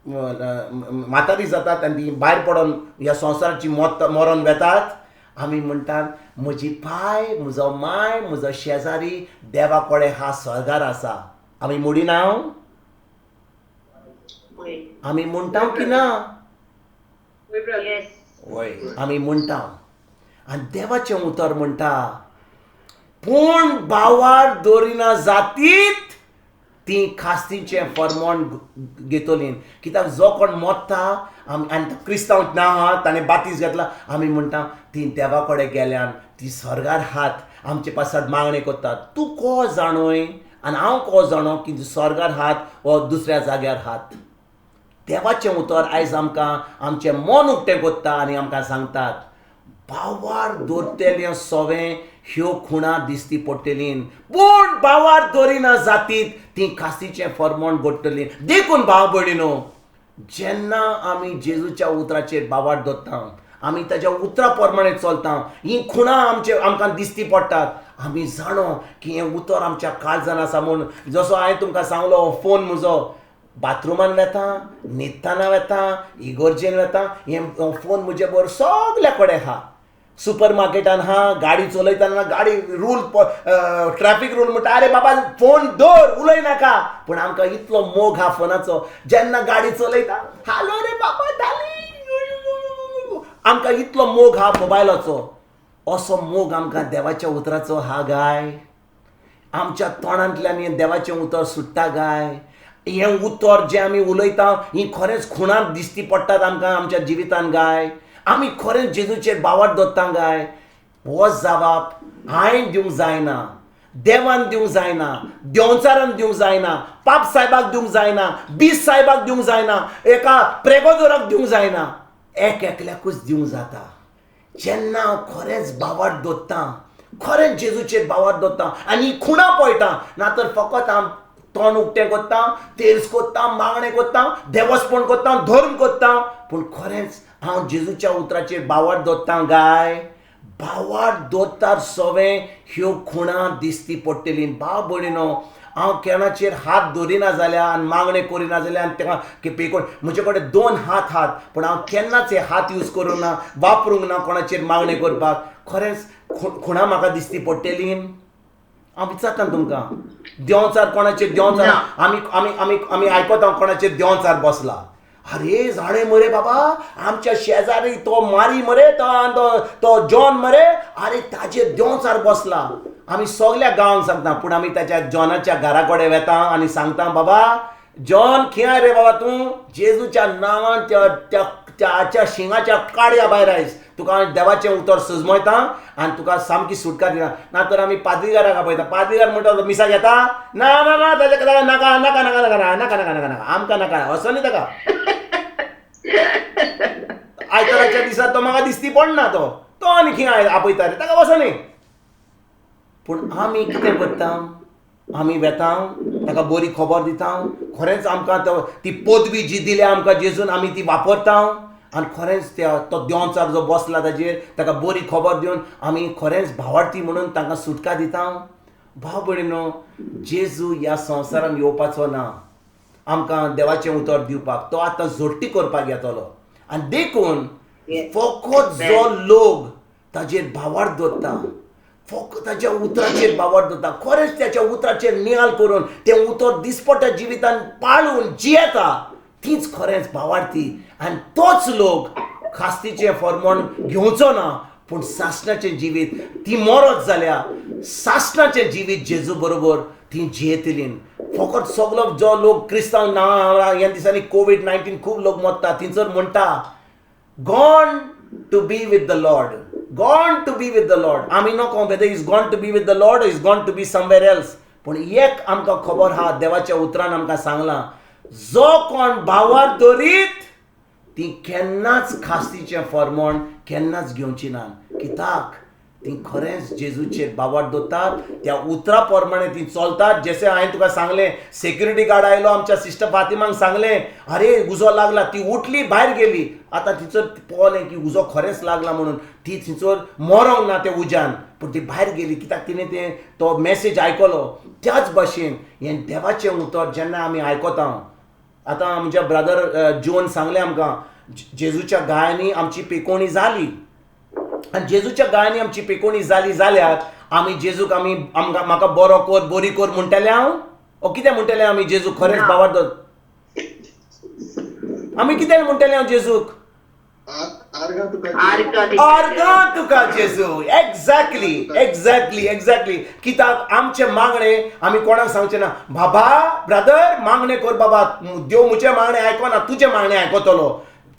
म्हातारी जातात आनी ती भायर पडून ह्या संवसाराची मरण वेतात आमी म्हणटात म्हजी पाय म्हजो माय म्हजो शेजारी देवा कडेन हा स्वर्गार आसा आमी म्हणिना आमी म्हणटा की ना वय आमी म्हणटा आणि देवाचें उतर म्हणटा पूण भावार्थ दवरिना जातीत ती खास्तीचें फॉर्मॉन घेतली कित्याक जो कोण मोडटा आनी क्रिस्तांव ना हा ताणें बातीस घेतला आमी म्हणटा ती देवा कडेन गेल्यान ती स्वर्गार हात आमचे पासत मागणे करतात तूं को जाणोय आनी हांव को जाणो की स्वर्गार हात वो दुसऱ्या जाग्यार हात देवाचें उतर आयज आमकां आमचें मन उक्तें करता आनी आमकां सांगतात भावार्थ दवरतलें सवें ह्यो खुणां दिसती पडटलीं पूण भावार्थ दवरिना जातीत ती खास्तीचें फॉर्मॉन घडटलीं देखून भाव भयणीनो जेन्ना आमी जेजूच्या उतराचेर भावार्थ दवरता आमी ताच्या उतरा प्रमाणे चलता ही खुणां आमकां दिसती पडटात आमी जाणो की हें उतर आमच्या काळजान आसा म्हूण जसो हांवें तुमकां सांगलो फोन म्हजो बाथरुमान वेता न्हिदतना वेता इगोर्जेन वेता हें फोन म्हजे बरोबर सगल्या कडेन आहा सुपर मार्केटान हा गाडी चलयतना गाडी रूल ट्रॅफिक रूल म्हणटा अरे बाबा फोन दवर उलय नाका पूण आमकां इतलो मोग हा फोनाचो जेन्ना गाडी चलयता हालो रे बाबा धाली आमकां इतलो मोग हा मोबायलाचो असो मोग आमकां देवाच्या उतराचो हा गाय आमच्या तोंडांतल्यान हें देवाचें उतर सुट्टा गाय हें उतर जें आमी उलयता ही खरेंच खुणां दिसती पडटात आमकां आमच्या जिवितान गाय आमी खरेंच जेजूचेर भावार्थ दवरता गाय हो जबाब हांवें दिवंक जायना देवान दिवंक जायना देंवचारान दिवंक जायना पाप साहेबाक दिवंक जायना बीस साहेबाक दिवंक जायना एका प्रेगोदोराक दिवंक जायना एकल्याकूच दिवंक जाता जेन्ना हांव खरेंच भावार्थ दवरता खरेंच जेजूचेर भावार्थ दवरता आनी खुणां पळयता ना तर फकत हांव तोंड उक्तें करता तेर्स करता मागणें करता देवस्पण करता धर्म करता पूण खरेंच हांव जेजूच्या उतराचेर भावार्थ दवरता गाय भावार्थ दवरता सवें ह्यो खुणां दिसती पडटलीं भाव भयणीनो हांव केणाचेर हात दवरिना जाल्यार आनी मागणें करिना जाल्यार आनी ताका पेकोन म्हजे कडेन 2 हात पूण हांव केन्नाच हे हात यूज करूंक ना, वापरूंक ना कोणाचेर मागणें करपाक. खरेंच खुणा म्हाका दिसती पडटली. हांव विचारता तुमकां, देंवचार कोणाचेर देंवचार आमी आयकता कोणाचेर देंवचार बसला. अरे झाडे मरे बाबा, आमच्या शेजारी तो मारी मरे, तो जॉन मरे, अरे ताचेर देंवचार बसला. आमी सगळ्या गांवांक सांगता, पूण आमी त्याच्या जॉनाच्या घरा कडेन वेता आनी सांगता, बाबा जॉन खंय रे बाबा तूं? जेजूच्या नांवान त्या शिंगाच्या काड्या भायर आयज, तुका हांव देवाचें उतर सजमयता आनी तुका सामकी सुटका दिना. ना तर आमी पाद्रीगाराक आपयता, पाद्रीगार म्हणटा तो मिसा घेता, ना ना ना ताच्या नाका नाका नाका नाका नाका नाका नाका नाका आमकां नाका, असो न्ही ताका. आयताराच्या दिसा तो म्हाका दिसती पडना, तो आनी खंय आपयता रे, ताका वसो न्ही. पूण आमी कितें करता? आमी वेता, ताका बरी खबर दिता. खरेंच आमकां ती पदवी जी दिल्या आमकां जेजून आमी ती वापरता आनी खरेंच तो देंवचार जो बसला ताजेर ताका बरी खबर दिवन आमी खरेंच भावार्थी म्हणून तांकां सुटका दिता. भाव भयणीनो, जेजू ह्या संवसारान येवपाचो ना आमकां देवाचें उतर दिवपाक. तो आतां जोडटी करपाक येतलो आनी देखून फकत जो लोक ताजेर भावार्थ दवरता, फकत ताच्या उतराचेर भावार्थ दवरता, खरेंच त्याच्या उतराचेर नियाल करून तें उतर दिसपट्ट्या जिवितान पाळून जियेता, तीच खरेंच भावार्थी. आनी तोच लोक खास्तीचें फॉर्मोन घेवचो ना, पूण सासणाचें जिवीत, ती मरत जाल्यार सासणाचें जिवीत जेजू बरोबर ती जियेतलीं. फकत सगलो जो लोक क्रिस्तांव ना ह्या दिसांनी COVID-19 खूब लोक मरता, थंयसर म्हणटा gone to be with the Lord, gone to be with the Lord. आमी नको whether is gone to be with the Lord, is gone to be somewhere else. पूण एक आमकां खबर आहा, देवाच्या उतरान आमकां सांगलां, जो कोण भावार्थ दवरीत ती केन्नाच खास्तीचें फॉर्मोन केन्नाच घेवची ना. कित्याक ती खरेंच जेजूचेर भावार्थ दवरतात, त्या उतरा प्रमाणे ती चलतात. जशें हांवें तुका सांगलें, सेक्युरिटी गार्ड आयलो, आमच्या सिस्टर फातिमाक सांगलें, अरे उजो लागला, ती उठली भायर गेली. आतां तिचो पळोवलें की उजो खरेंच लागला म्हणून ती थिंचर मरोंक ना त्या उज्यान, पूण ती भायर गेली कित्याक तिणें तो मॅसेज आयकलो. त्याच भाशेन हें देवाचें उतर जेन्ना आमी आयकता, आतां आमच्या ब्रदर जॉन सांगलें आमकां, जेजूच्या गायांनी आमची पेकोवणी जाली आनी जेजूच्या गायांनी आमची पेकोवणी जाली जाल्यार आमी जेजूक म्हाका बरो कर, बरी कर म्हणटले हांव, ओ कितें म्हणटलें आमी जेजूक? खरेंच भावार्थ दवर आमी कितें म्हणटलें हांव जेजूक? आर्गां तुका जेजू. एक्झॅक्टली. कित्याक आमचे मागणे आमी कोणाक सांगचें ना, बाबा ब्रदर मागणें कर बाबा, देव म्हजें मागणें आयकना, तुजें मागणें आयकतलो,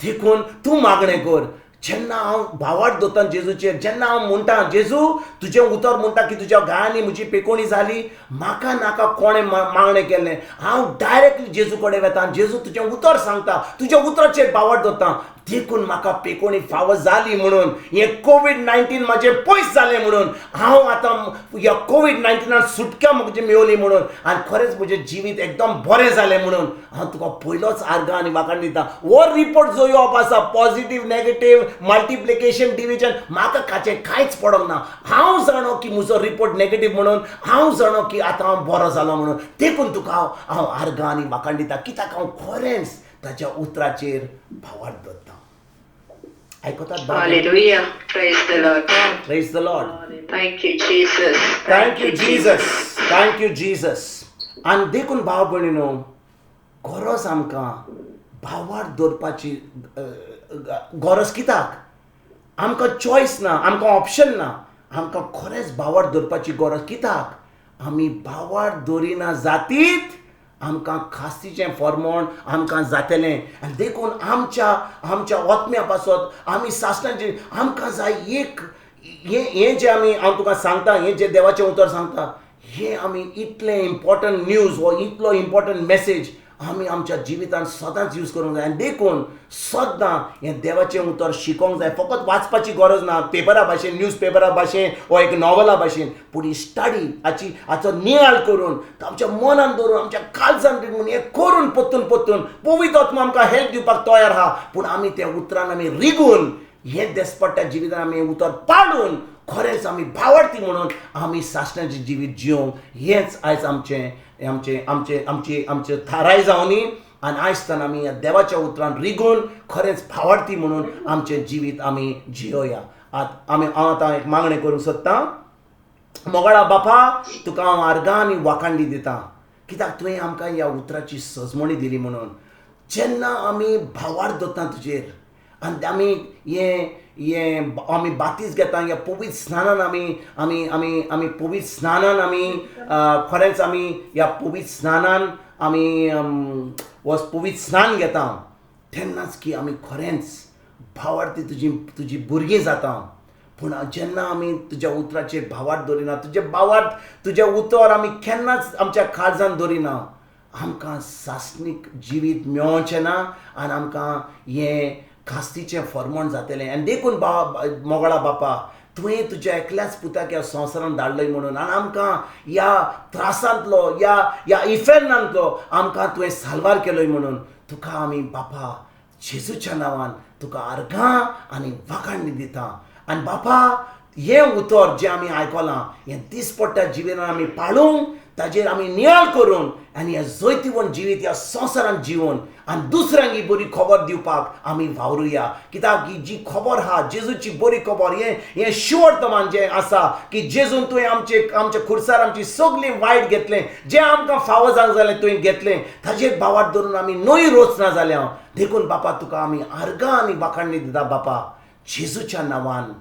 देखून तूं मागणें कर. जेन्ना हांव भावार्थ दवरता जेजूचेर, जेन्ना हांव म्हणटा जेजू तुजें उतर म्हणटा की तुज्या गायांनी म्हजी पेकोवणी जाली, म्हाका नाका कोणें मागणें केल्लें, हांव डायरेक्टली जेजू कडेन वेता, जेजू तुजें उतर सांगता, तुज्या उतराचेर भावार्थ दवरता, देखून म्हाका पेकोवणी फावो जाली म्हणून, हें COVID-19 म्हाजें पयस जालें म्हणून, हांव आतां ह्या COVID-19 सुटका म्हजी मेळ्ळी म्हणून, आनी खरेंच म्हजें जिवीत एकदम बरें जालें म्हणून हांव तुका पयलोच आर्गां आनी वाखाण दिता. हो रिपोर्ट जो येवप आसा, पॉझिटीव नेगेटीव मल्टिप्लिकेशन डिविजन, म्हाका कांयच पडोंक ना. हांव जाणो की म्हजो रिपोर्ट नेगेटीव म्हणून, हांव जाणो की आतां हांव बरो जालो म्हणून, देखून तुका हांव आर्गां आनी वाखाण दिता, कित्याक हांव खरेंच ताच्या उतराचेर भावार्थ दवरता. आयकतात? Hallelujah. Praise the Lord. Praise the Lord. Thank you, Jesus. Thank you, Jesus. Thank you, Jesus. आनी देखून भाव भयणीनो, गरज आमकां भावार्थ दवरपाची गरज. कित्याक आमकां चॉयस ना, आमकां ऑप्शन ना, आमकां खरेंच भावार्थ दवरपाची गरज. कित्याक आमी भावार्थ दवरिना जातीत आमकां खास्तीचें फॉर्मोन आमकां जातलें. आनी देखून आमच्या ओतम्या पासत आमी सासणाचें आमकां जाय एक हें जें आमी हांव तुका सांगता, हें जें देवाचें उतर सांगता, हें आमी इतलें इम्पॉर्टंट न्यूज हो इतलो इम्पॉर्टंट मॅसेज आमी आमच्या जिवितांत सदांच यूज करूंक जाय. आनी देखून सदां हें देवाचें उतर शिकोवंक जाय. फकत वाचपाची गरज ना, पेपरा भाशेन, न्यूज पेपरा भाशेन वा एक नॉवला भाशेन, पूण ही स्टडी हाचो नियाळ करून, आमच्या मनान दवरून, आमच्या काळजान दवरून हें करून पत्तून पवित्र आत्मा आमकां हेल्प दिवपाक तयार आहा. पूण आमी त्या उतरान आमी रिगून हें दिसपट्ट्या जिवितान आमी उतर पाडून खरेंच आमी भावार्थी म्हणून आमी सासणाचें जिवीत जिवंक हेंच आयज आमचे थाराय जावनी आनी आयज तान आमी ह्या देवाच्या उतरान रिगून खरेंच भावार्थी म्हणून आमचें जिवीत आमी जियोया. हांव आतां एक मागणें करूंक सोदतां. मोगाळा बापा, तुका हांव आर्गां आनी वाखाणली दितां, कित्याक तुवें आमकां ह्या उतराची सजमणी दिली म्हणून. जेन्ना आमी भावार्थ दवरता तुजेर आनी आमी बातीस घेता ह्या पवित्र स्नानान आमी पवित्र स्नानान खरेंच आमी ह्या पवित्र स्नानान पवित्र स्नान घेता, तेन्नाच की आमी खरेंच भावार्थी तुजी भुरगीं जाता. पूण जेन्ना आमी तुज्या उतराचेर भावार्थ दवरिना, तुजें उतर आमी केन्नाच आमच्या काळजांत दवरिना, आमकां सासणीक जिवीत मेळोवचें ना आनी आमकां हें खास्तीचें फॉर्मोन जातलें. आनी देखून मोगाळा बापा, तुवें तुज्या एकल्याच पुताक ह्या संवसारांत धाडलोय म्हणून आनी आमकां ह्या त्रासांतलो ह्या इफेरनांतलो आमकां तुवें साल्वार केलोय म्हणून तुका आमी बापा जेजूच्या नांवान तुका आर्गां आनी वाखाणणी दिता. आनी बापा, हें उतर जें आमी आयकलां हें दिसपट्ट्या जिवितान आमी पाळूंक, ताजेर आमी नियाळ करून आनी हें जैतिवंत जिवीत ह्या संवसारांत जिवन आनी दुसऱ्यांक ही बरी खबर दिवपाक आमी वावरुया. कित्याक ही जी खबर आहा जेजूची बरी खबर, हें शुअर्तमान जें आसा की जेजून तुवें आमचे खुर्सार आमची सगळीं वायट घेतलें, जें आमकां फावो जावंक जालें तुवें घेतलें, ताजेर भावार्थ धरून आमी नोय रोचना जाल्या देखून बापा तुका आमी आर्गां आनी वाखाणणी दिता बापा जेजूच्या नांवान.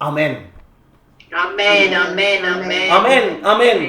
आमेन. Amen, amen, amen. आमेन, आमेन.